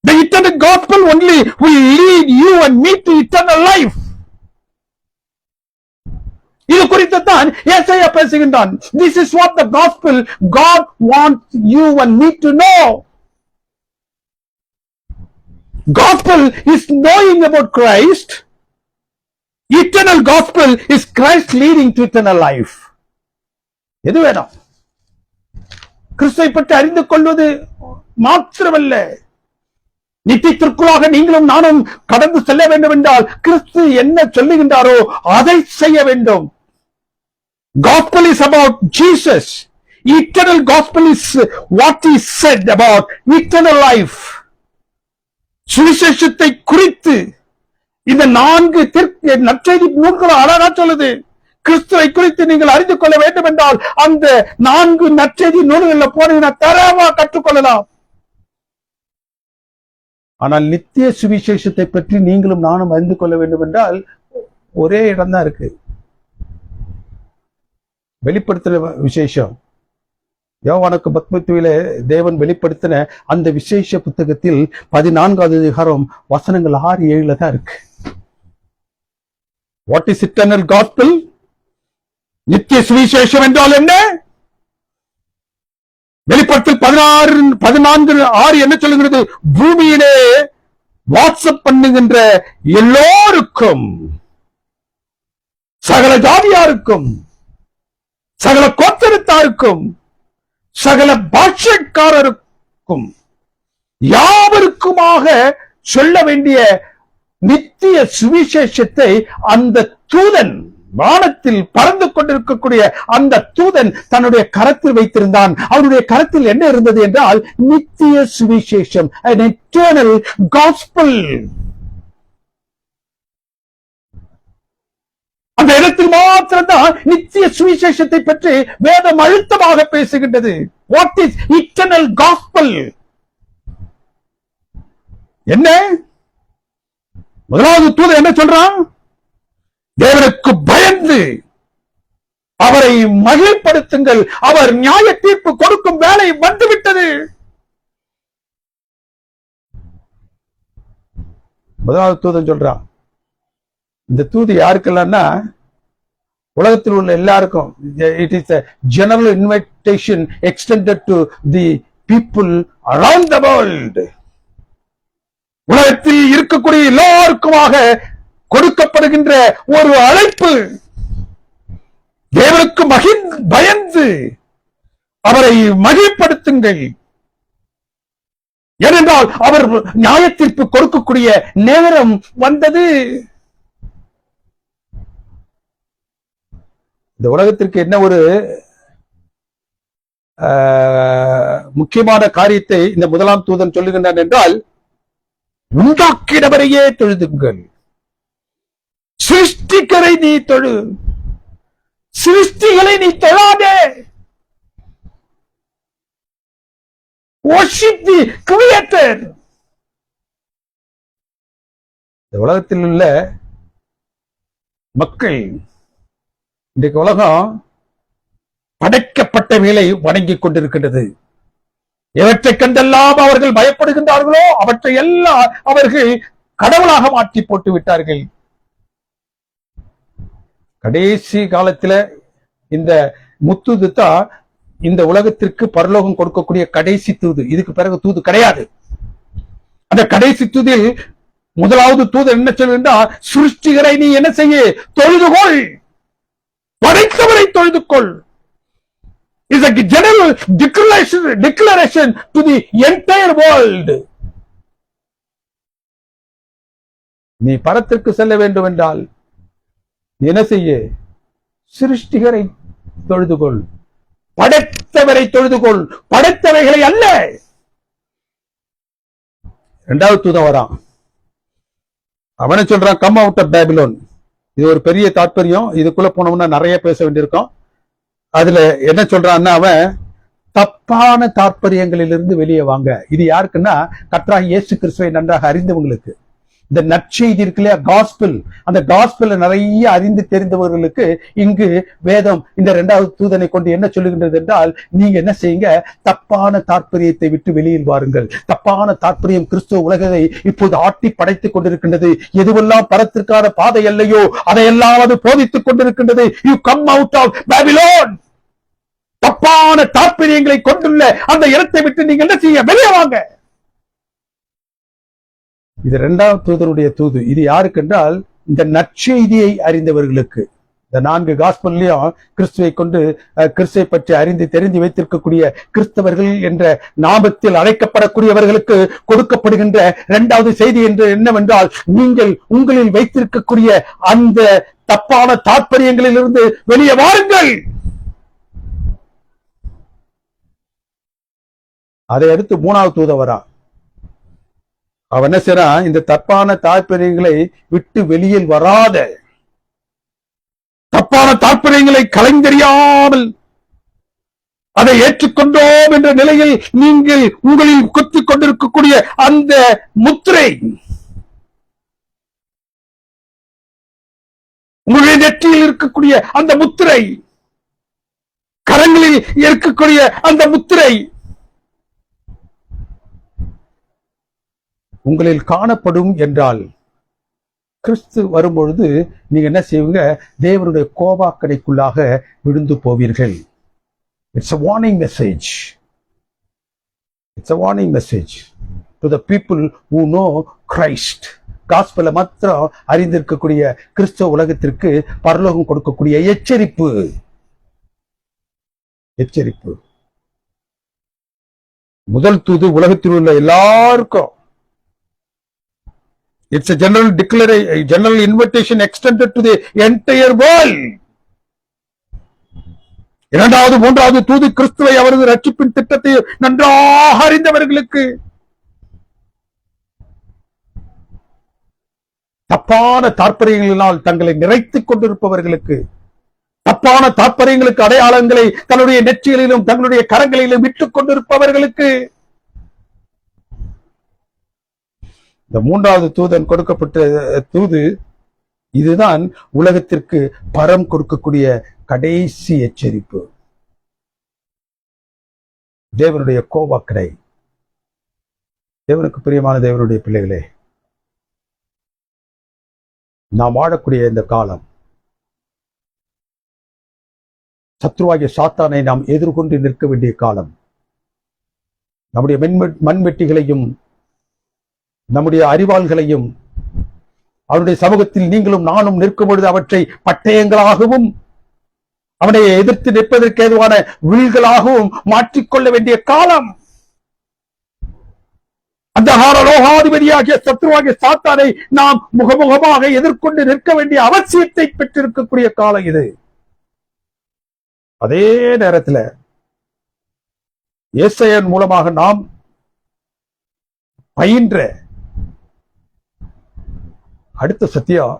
Speaker 1: The eternal gospel only will lead you and me to eternal life. இது குறித்து தான் ஏசாயா பேசுகின்றான். This is what the gospel God wants you and me to know. Gospel is knowing about Christ. Eternal gospel is Christ leading to eternal life. எது வேணும்? கிறிஸ்துவை பற்றி அறிந்து கொள்வது மாத்திரமல்ல, நித்தியத்திற்குள்ளாக நீங்களும் நானும் கடந்து செல்ல வேண்டும் என்றால் கிறிஸ்து என்ன சொல்லுகின்றாரோ அதை செய்ய வேண்டும். Gospel is about Jesus. Eternal gospel is what he said about eternal life. சுவிசேஷத்தை குறித்து இந்த 4 நற்செய்தி நூல்களும் அழகா சொல்லுது. கிறிஸ்துவை குறித்து நீங்கள் அறிந்து கொள்ள வேண்டும் என்றால் அந்த 4 நற்செய்தி நூல்களில் போனீங்கன்னா தரவா கற்றுக்கொள்ளலாம். ஆனால் நித்திய சுவிசேஷத்தை பற்றி நீங்களும் நானும் அறிந்து கொள்ள வேண்டும் என்றால் ஒரே இடம் தான் இருக்கு. வெளிப்படுத்துற விசேஷம். யோவானுக்கு பத்மத்துவில தேவன் வெளிப்படுத்தின அந்த விசேஷ புத்தகத்தில் 14வது அதிகாரம் வசனங்கள் 6-7 தான் இருக்கு. What is eternal gospel? நித்திய சுவிசேஷம் என்றால் என்ன? வெளிப்படுத்தல் 14:6 என்ன சொல்லுகிறது? பூமியிலே வாட்ஸ்அப் பண்ணுகின்ற எல்லோருக்கும், சகல ஜாதியாருக்கும், சகல கோத்திரத்தாருக்கும், சகல பாஷைக்காரருக்கும், யாவருக்குமாக சொல்ல வேண்டிய நித்திய சுவிசேஷத்தை அந்த தூதன், வானத்தில் பறந்து கொண்டிருக்கக்கூடிய அந்த தூதன் தன்னுடைய கரத்தில் வைத்திருந்தான். அவனுடைய கரத்தில் என்ன இருந்தது என்றால் நித்திய சுவிசேஷம், an eternal gospel. அந்த இடத்தில் மாத்திரம்தான் நித்திய சுவிசேஷத்தை பற்றி வேதம் அழுத்தமாக பேசுகின்றது. What is eternal gospel? என்ன? முதலாவது தூதன் என்ன சொல்றான்? தேவனுக்கு பயந்து அவரை மகிழ்ப்படுத்துங்கள், அவர் நியாய தீர்ப்பு கொடுக்கும் வேலை வந்துவிட்டது. முதலாவது தூதன் சொல்றான். இந்த தூது யாருக்கெல்லாம்னா உலகத்தில் உள்ள எல்லாருக்கும். It is a general invitation extended to the people around the world. உலகத்தில் இருக்கக்கூடிய எல்லோருக்குமாக கொடுக்கப்படுகின்ற ஒரு அழைப்பு. தேவனுக்கு பயந்து அவரை மகிழ்ப்படுத்துங்கள். ஏனென்றால் அவர் நியாய தீர்ப்பு கொடுக்கக்கூடிய நேரம் வந்தது. இந்த உலகத்திற்கு என்ன ஒரு முக்கியமான காரியத்தை இந்த முதலாம் தூதன் சொல்லுகின்றான் என்றால், உண்டாக்கினவரையே தொழுதுங்கள், சிருஷ்டிகரை நீ தொழு, சிருஷ்டிகளை நீ தொழாதே. worship the creator. இந்த உலகத்தில் உள்ள மக்கள், இன்றைக்கு உலகம் படைக்கப்பட்ட வேலை வணங்கிக் கொண்டிருக்கின்றது. எவற்றை கண்டெல்லாம் அவர்கள் பயப்படுகின்றார்களோ அவற்றை எல்லாம் அவர்கள் கடவுளாக மாற்றி போட்டு விட்டார்கள். கடைசி காலத்துல இந்த முத்தூது தான் இந்த உலகத்திற்கு பரலோகம் கொடுக்கக்கூடிய கடைசி தூது. இதுக்கு பிறகு தூது கிடையாது. அந்த கடைசி தூதில் முதலாவது தூது என்ன சொல்லுன்னா, சிருஷ்டிகரை நீ என்ன செய்ய? தொழுதுகொள், படைத்தவரை தொழுதுகொள். Is a general declaration to the entire world. நீ பரத்திற்கு செல்ல வேண்டும் என்றால் என்ன செய்ய? சிருஷ்டிகரை தொழுதுகொள், படைத்தவரை தொழுதுகொள், படைத்தவைகளை அல்ல. இரண்டாவது தூதன் வரான். அவனை சொல்றான், கம் அவுட் ஆஃப் பேபிலோன். இது ஒரு பெரிய தாற்பயம். இதுக்குள்ள போனோம்னா நிறைய பேச வேண்டியிருக்கும். அதுல என்ன சொல்றான்னா, அவன் தப்பான தாற்பயங்களிலிருந்து வெளியே வாங்க. இது யாருக்குன்னா, கர்த்தராகிய இயேசு கிறிஸ்துவை நன்றாக அறிந்தவங்களுக்கு. இந்த நற்செய்தி இருக்கு இல்லையா, காஸ்பிள், அந்த காஸ்பிள் நிறைய அறிந்து தெரிந்தவர்களுக்கு இங்கு வேதம் இந்த இரண்டாவது தூதனை கொண்டு என்ன சொல்லுகின்றது என்றால், நீங்க என்ன செய்யுங்க? தப்பான தாற்பயத்தை விட்டு வெளியில் வாருங்கள். தப்பான தாற்பயம் கிறிஸ்துவ உலகத்தை இப்போது ஆட்டி படைத்துக் கொண்டிருக்கின்றது. எதுவெல்லாம் பரத்திற்கான பாதை இல்லையோ அதையெல்லாம் அது போதித்துக் கொண்டிருக்கின்றது. You come out of Babylon. தப்பான தாற்பயங்களை கொண்டுள்ள அந்த இடத்தை விட்டு நீங்க என்ன செய்ய? வெளியே வாங்க. இது இரண்டாவது தூதருடைய தூது. இது யாருக்கு என்றால், இந்த நற்செய்தியை அறிந்தவர்களுக்கு. இந்த 4 காஸ்பல்லையும் கிறிஸ்துவை கொண்டு, கிறிஸ்துவை பற்றி அறிந்து தெரிந்து வைத்திருக்கக்கூடிய கிறிஸ்தவர்கள் என்ற நாமத்தில் அழைக்கப்படக்கூடியவர்களுக்கு கொடுக்கப்படுகின்ற இரண்டாவது செய்தி என்று என்னவென்றால், நீங்கள் உங்களில் வைத்திருக்கக்கூடிய அந்த தப்பான தாற்பயங்களில் இருந்து வெளியே வாருங்கள். அதை அடுத்து மூணாவது தூதன் வரா. அவன் என்ன செய்றான்? இந்த தப்பான தாற்பயங்களை விட்டு வெளியில் வராத, தப்பான தாற்பயங்களை கலைந்தெறியாமல் அதை ஏற்றுக்கொண்டோம் என்ற நிலையில் நீங்கள் உங்களில் குத்திக் கொண்டிருக்கக்கூடிய அந்த முத்திரை, உங்களுடைய நெற்றியில் இருக்கக்கூடிய அந்த முத்திரை, கரங்களில் இருக்கக்கூடிய அந்த முத்திரை உங்களில் காணப்படும் என்றால், கிறிஸ்து வரும்பொழுது நீங்க என்ன செய்வீங்க? தேவனுடைய கோபாக்கடைக்குள்ளாக விழுந்து போவீர்கள். It's a warning message. It's a warning message to the people who know Christ. காஸ்பலை மாத்திரம் அறிந்திருக்கக்கூடிய கிறிஸ்தவ உலகத்திற்கு பரலோகம் கொடுக்கக்கூடிய எச்சரிப்பு. முதல் தூது உலகத்தில் உள்ள எல்லாருக்கும். It's a general invitation extended to the entire world. இரண்டாவது மூன்றாவது தூது கிறிஸ்துவை அவரது ரட்சிப்பின் திட்டத்தை நன்றாக அறிந்தவர்களுக்கு, தப்பான தாற்பயங்களினால் தங்களை நிறைத்துக் கொண்டிருப்பவர்களுக்கு, தப்பான தாற்பயங்களுக்கு அடையாளங்களை தன்னுடைய நெற்றிகளிலும் தங்களுடைய கரங்களிலும் விட்டுக் கொண்டிருப்பவர்களுக்கு. இந்த மூன்றாவது தூதன் கொடுக்கப்பட்ட தூது இதுதான் உலகத்திற்கு பரம் கொடுக்கக்கூடிய கடைசி எச்சரிப்பு. தேவனுடைய கோபக்கடை. தேவனுக்கு பிரியமான தேவனுடைய பிள்ளைகளே, நாம் வாழக்கூடிய இந்த காலம் சத்ருவாகிய சாத்தானை நாம் எதிர்கொண்டு நிற்க வேண்டிய காலம். நம்முடைய மண்வெட்டிகளையும் நம்முடைய அறிவாள்களையும் அவருடைய சமூகத்தில் நீங்களும் நானும் நிற்கும் பொழுது அவற்றை பட்டயங்களாகவும் அவனை எதிர்த்து நிற்பதற்கு ஏதுவான வில்களாகவும் மாற்றிக்கொள்ள வேண்டிய காலம். அந்த லோகாதிபதியாகிய சத்ருவாகிய சாத்தானை நாம் முகமுகமாக எதிர்கொண்டு நிற்க வேண்டிய அவசியத்தை பெற்றிருக்கக்கூடிய காலம் இது. அதே நேரத்தில் ஏசாயன் மூலமாக நாம் பயின்ற அடுத்த சத்தியம்,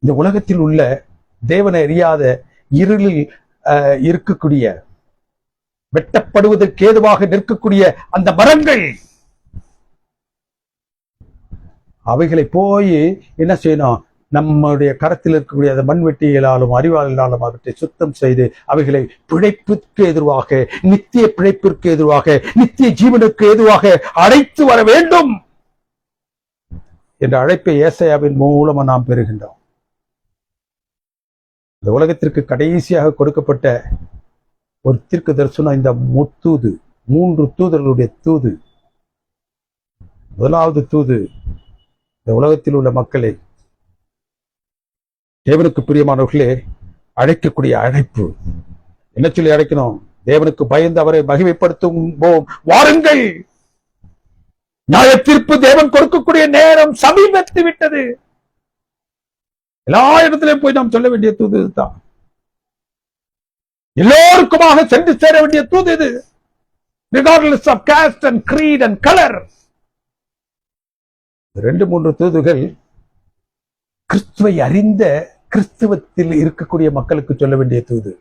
Speaker 1: இந்த உலகத்தில் உள்ள தேவனை அறியாத இருளில் இருக்கக்கூடிய வெட்டப்படுவதற்கு ஏதுவாக நிற்கக்கூடிய அந்த மரங்கள், அவைகளை போய் என்ன செய்யணும்? நம்முடைய கரத்தில் இருக்கக்கூடிய அந்த மண்வெட்டிகளாலும் அறிவாளாலும் அவற்றை சுத்தம் செய்து அவைகளை பிழைப்பிற்கு எதிராக, நித்திய பிழைப்பிற்கு எதிராக, நித்திய ஜீவனுக்கு எதிராக அழைத்து வர வேண்டும் என்ற அழைப்பை ஏசாயாவின் மூலமா நாம் பெறுகின்றோம். இந்த உலகத்திற்கு கடைசியாக கொடுக்கப்பட்ட ஒரு தீர்க்க தரிசனம் இந்த முத்தூது, 3 தூதர்களுடைய தூது. முதலாவது தூது இந்த உலகத்தில் உள்ள மக்களை, தேவனுக்கு பிரியமானவர்களே, அழைக்கக்கூடிய அழைப்பு. என்ன சொல்லி அழைக்கணும்? தேவனுக்கு பயந்து அவரை மகிமைப்படுத்தும் வாருங்கள், நியாய தீர்ப்பு தேவன் கொடுக்கக்கூடிய நேரம் சமீபத்து விட்டது. எல்லா இடத்திலையும் போய் நாம் சொல்ல வேண்டிய தூது இதுதான். எல்லோருக்குமாக சென்று சேர வேண்டிய தூது இது. regardless of caste and creed and color. 2-3 தூதுகள் கிறிஸ்துவை அறிந்த கிறிஸ்துவத்தில் இருக்கக்கூடிய மக்களுக்கு சொல்ல வேண்டிய தூது.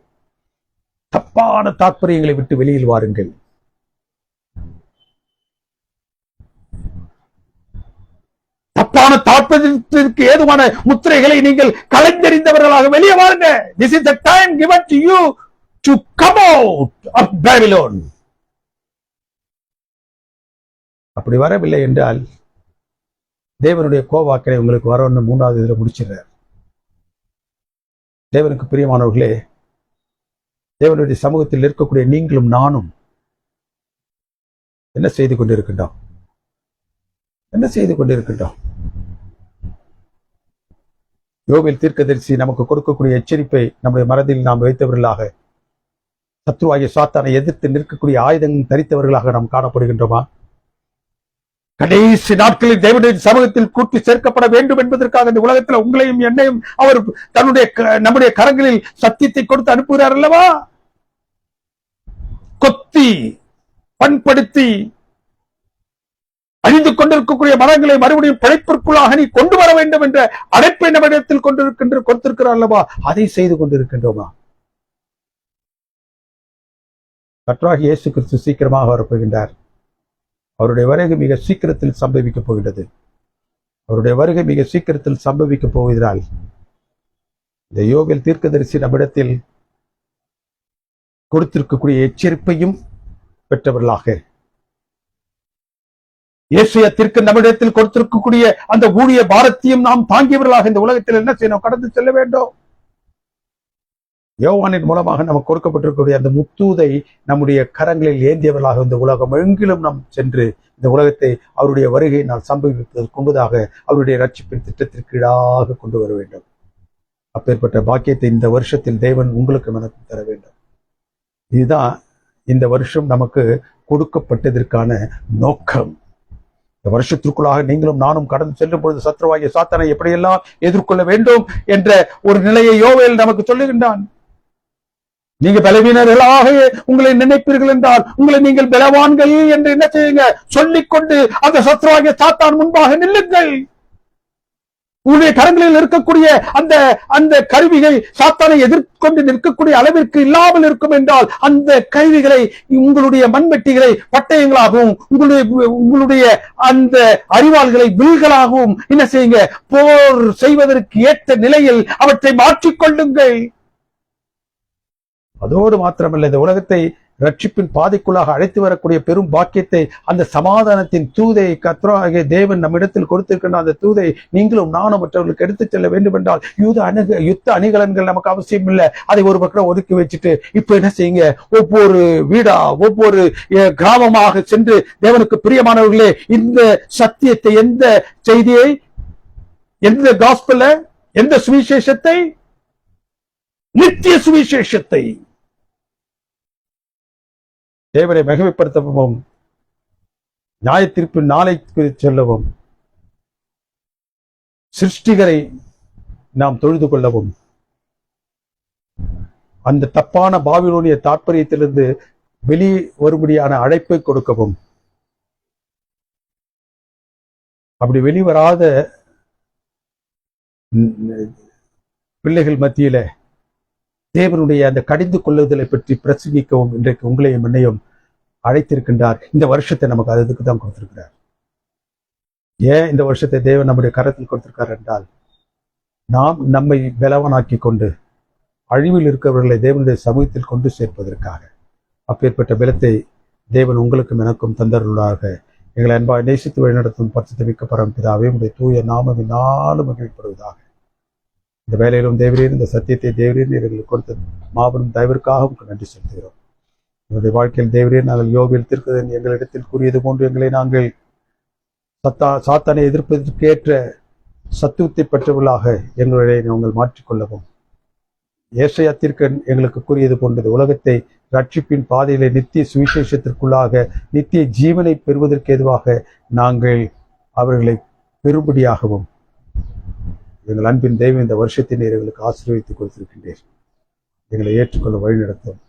Speaker 1: தப்பான தாற்பயங்களை விட்டு வெளியில் வாருங்கள். தப்பான தாற்பயத்திற்கு ஏதுவான முத்திரைகளை நீங்கள் கலைந்தறிந்தவர்களாக வெளியே வாருங்க. This is the time given to you to come out of Babylon. அப்படி வரவில்லை என்றால் தேவனுடைய கோபாக்கனை உங்களுக்கு வரணும்னு 3வது இதுல முடிச்சிடுறார். தேவனுக்கு பிரியமானவர்களே, தேவனுடைய சமூகத்தில் இருக்கக்கூடிய நீங்களும் நானும் என்ன செய்து கொண்டிருக்கின்றோம்? யோவேல் தீர்க்கதரிசி நமக்கு கொடுக்கக்கூடிய எச்சரிப்பை நம்முடைய மனதில் நாம் வைத்தவர்களாக, சத்ருவாகிய சாத்தானை எதிர்த்து நிற்கக்கூடிய ஆயுதங்கள் தரித்தவர்களாக நாம் காணப்படுகின்றோமா? கடைசி நாட்களில் தேவனுடைய சமூகத்தில் கூட்டி சேர்க்கப்பட வேண்டும் என்பதற்காக இந்த உலகத்தில் உங்களையும் என்னையும் அவர் நம்முடைய கரங்களில் சத்தியத்தை கொடுத்து அனுப்புகிறார் அல்லவா? கொத்தி பண்படுத்தி அழிந்து கொண்டிருக்கக்கூடிய மரங்களை மறுபடியும் பிழைப்பிற்குள்ளாக நீ கொண்டு வர வேண்டும் என்ற அழைப்பை நம்மிடத்தில் கொடுத்திருக்கிறார் அல்லவா? அதை செய்து கொண்டிருக்கின்றோமா? கர்த்தராகிய இயேசு கிறிஸ்து சீக்கிரமாக வரப்போகின்றார். அவருடைய வருகை மிக சீக்கிரத்தில் சம்பவிக்கப் போகின்றது. அவருடைய வருகை மிக சீக்கிரத்தில் சம்பவிக்கப் போவதால் இந்த யோவேல் தீர்க்கதரிசி நம்மிடத்தில் கொடுத்திருக்கக்கூடிய எச்சரிப்பையும் பெற்றவர்களாக, ஏசாயாவிற்கு நம்மிடத்தில் கொடுத்திருக்கக்கூடிய அந்த ஊழிய பாரத்தையும் நாம் தாங்கியவர்களாக இந்த உலகத்தில் என்ன செய்யணும்? கடந்து செல்ல வேண்டும். யோவானின் மூலமாக நமக்கு கொடுக்கப்பட்டிருக்கக்கூடிய அந்த முத்தூதை நம்முடைய கரங்களில் ஏந்தியவர்களாக இந்த உலகம் எங்கிலும் நாம் சென்று இந்த உலகத்தை அவருடைய வருகை நான் சம்பவிப்பதற்கு முன்பதாக அவருடைய ரட்சிப்பின் திட்டத்திற்கு ஈடாக கொண்டு வர வேண்டும். அப்பேற்பட்ட பாக்கியத்தை இந்த வருஷத்தில் தேவன் உங்களுக்கு எனக்கும் தர வேண்டும். இதுதான் இந்த வருஷம் நமக்கு கொடுக்கப்பட்டதற்கான நோக்கம். இந்த வருஷத்திற்குள்ளாக நீங்களும் நானும் கடந்து செல்லும் பொழுது சத்ருவாகிய சாத்தானை எப்படியெல்லாம் எதிர்கொள்ள வேண்டும் என்ற ஒரு நிலையை யோவேல் நமக்கு சொல்லுகின்றான். நீங்க பலவீனர்களாக உங்களை நினைப்பீர்கள் என்றால் உங்களை நீங்கள் பலவான்கள் என்று என்ன செய்யுங்க, சொல்லிக்கொண்டு அந்த சத்ருவாகிய சாத்தான் முன்பாக நில்லுங்கள். உங்களுடைய கரங்களில் இருக்கக்கூடிய அந்த அந்த கருவிகள் சாத்தானை எதிர்கொண்டு நிற்கக்கூடிய அளவிற்கு இல்லாமல் இருக்கும் என்றால் அந்த கருவிகளை உங்களுடைய மண்வெட்டிகளை பட்டயங்களாகவும் உங்களுடைய அந்த அறிவாள்களை வில்களாகவும் என்ன செய்யுங்க, போர் செய்வதற்கு ஏற்ற நிலையில் அவற்றை மாற்றிக்கொள்ளுங்கள். அதோடு மாத்திரமல்ல, இந்த உலகத்தை ரட்சிப்பின் பாதைக்குள்ளாக அழைத்து வரக்கூடிய பெரும் பாக்கியத்தை, அந்த சமாதானத்தின் தூதை கர்த்தராகிய தேவன் நம்மிடத்தில் கொடுத்திருக்கின்ற அந்த தூதை நீங்களும் நானும் மற்றவர்களுக்கு எடுத்துச் செல்ல வேண்டும் என்றால் யுத்த அணிகலன்கள் நமக்கு அவசியம் இல்லை. அதை ஒரு பக்கம் ஒதுக்கி வச்சுட்டு இப்ப என்ன செய்யுங்க, ஒவ்வொரு வீடா ஒவ்வொரு கிராமமாக சென்று தேவனுக்கு பிரியமானவர்களே, இந்த சத்தியத்தை, எந்த செய்தியை, எந்த காஸ்பல, எந்த சுவிசேஷத்தை, நித்திய சுவிசேஷத்தை தேவனை மகிமைப்படுத்தவும் நியாயத்தீர்ப்பு நாளைக்கு சொல்லவும் சிருஷ்டிகரை நாம் தொழுது கொள்ளவும் அந்த தப்பான பாபிலோனிய தாற்பயத்திலிருந்து வெளியே வரும்படியான அழைப்பை கொடுக்கவும், அப்படி வெளிவராத பிள்ளைகள் மத்தியில தேவனுடைய அந்த கடிந்து கொள்ளுதலை பற்றி பிரசங்கிக்கவும் இன்றைக்கு உங்களையும் என்னையும் அழைத்திருக்கின்றார். இந்த வருஷத்தை நமக்கு அதுக்கு தான் கொடுத்திருக்கிறார். ஏன் இந்த வருஷத்தை தேவன் நம்முடைய கரத்தில் கொடுத்திருக்கார் என்றால், நாம் நம்மை பலவானாக்கி கொண்டு அழிவில் இருக்கிறவர்களை தேவனுடைய சமூகத்தில் கொண்டு சேர்ப்பதற்காக. அப்பேற்பட்ட பலத்தை தேவன் உங்களுக்கும் எனக்கும் தந்தருள்ளாக. எங்களை அன்பாய் நேசித்து வழிநடத்தும் பரிசுத்த மிக்க பரமபிதாவே, உடைய தூய நாமம் நாளும் மகிழ்ப்படுவதாக. இந்த வேலையிலும் தேவரீர், இந்த சத்தியத்தை தேவரீர் எங்களுக்கு கொடுத்த மாபெரும் தயவிற்காக உங்களுக்கு நன்றி செலுத்துகிறோம். எங்களுடைய வாழ்க்கையில் தேவரீர், நாங்கள் யோபில் தீர்க்கதரிசி எங்களிடத்தில் கூறியது போன்று எங்களை நாங்கள் சாத்தானை எதிர்ப்பதற்கேற்ற சத்துவத்தை பெற்றவர்களாக எங்களுடைய நாங்கள் மாற்றிக்கொள்ளவும், ஏசாயா தீர்க்கன் எங்களுக்கு கூறியது போன்றது உலகத்தை ரட்சிப்பின் பாதையிலே நித்திய சுவிசேஷத்திற்குள்ளாக நித்திய ஜீவனை பெறுவதற்கு ஏதுவாக நாங்கள் அவர்களை பெறும்படியாகவும் எங்கள் அன்பின் தெய்வம் இந்த வருஷத்தை நீர் எங்களுக்கு ஆசீர்வதித்துக் கொடுத்திருக்கின்றீர். எங்களை ஏற்றுக்கொள்ள வழிநடத்தும்,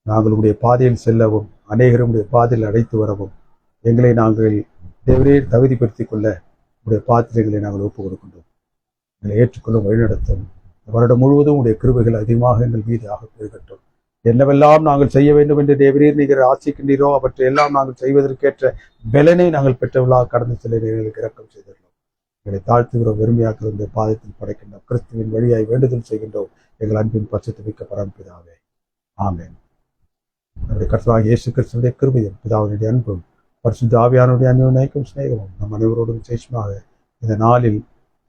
Speaker 1: நாங்கள் உடைய பாதையில் செல்லவும் அநேகருடைய பாதையில் அழைத்து வரவும் எங்களை நாங்கள் தேவரே தகுதிப்படுத்திக் கொள்ள உடைய பாத்திரங்களை நாங்கள் ஒப்புக் கொடுக்கின்றோம். எங்களை ஏற்றுக்கொள்ள வழிநடத்தும். வருடம் முழுவதும் உடைய கிருபைகள் அதிகமாக எங்கள் மீதாக பெருகட்டும். என்னவெல்லாம் நாங்கள் செய்ய வேண்டும் என்று தேவரீர் நீங்கள் ஆசிக்கின்றீரோ அவற்றை எல்லாம் நாங்கள் செய்வதற்கேற்ற பலனை நாங்கள் பெற்றவர்களாக கடந்து செல்ல எங்களுக்கு இறக்கம் செய்திருக்கிறோம். எங்களை தாழ்த்துகிறோம், வெறுமையாக்குகிற இந்த பாதத்தில் படைக்கின்றோம். கிறிஸ்துவின் வழியாய் வேண்டுதல் செய்கின்றோம் எங்கள் அன்பின் பரிசுத்த மிக்க பரமபிதாவே. ஆமென். நம்முடைய கர்த்தராகிய இயேசு கிறிஸ்துவினுடைய கிருபையும் பிதாவினுடைய அன்பும் பரிசுத்த ஆவியானுடைய அந்யோன்யமும் சிநேகமும் நம் அனைவரோடும் விசேஷமாக இந்த நாளில்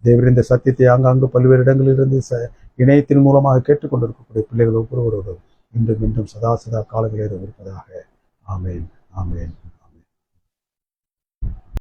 Speaker 1: தேவரின் இந்த சத்தியத்தை ஆங்காங்கு பல்வேறு இடங்களிலிருந்து இணையத்தின் மூலமாக கேட்டுக்கொண்டிருக்கக்கூடிய பிள்ளைகள் ஒவ்வொருவரோடும் இன்றும் சதா காலங்களில் இருப்பதாக. ஆமென், ஆமென்.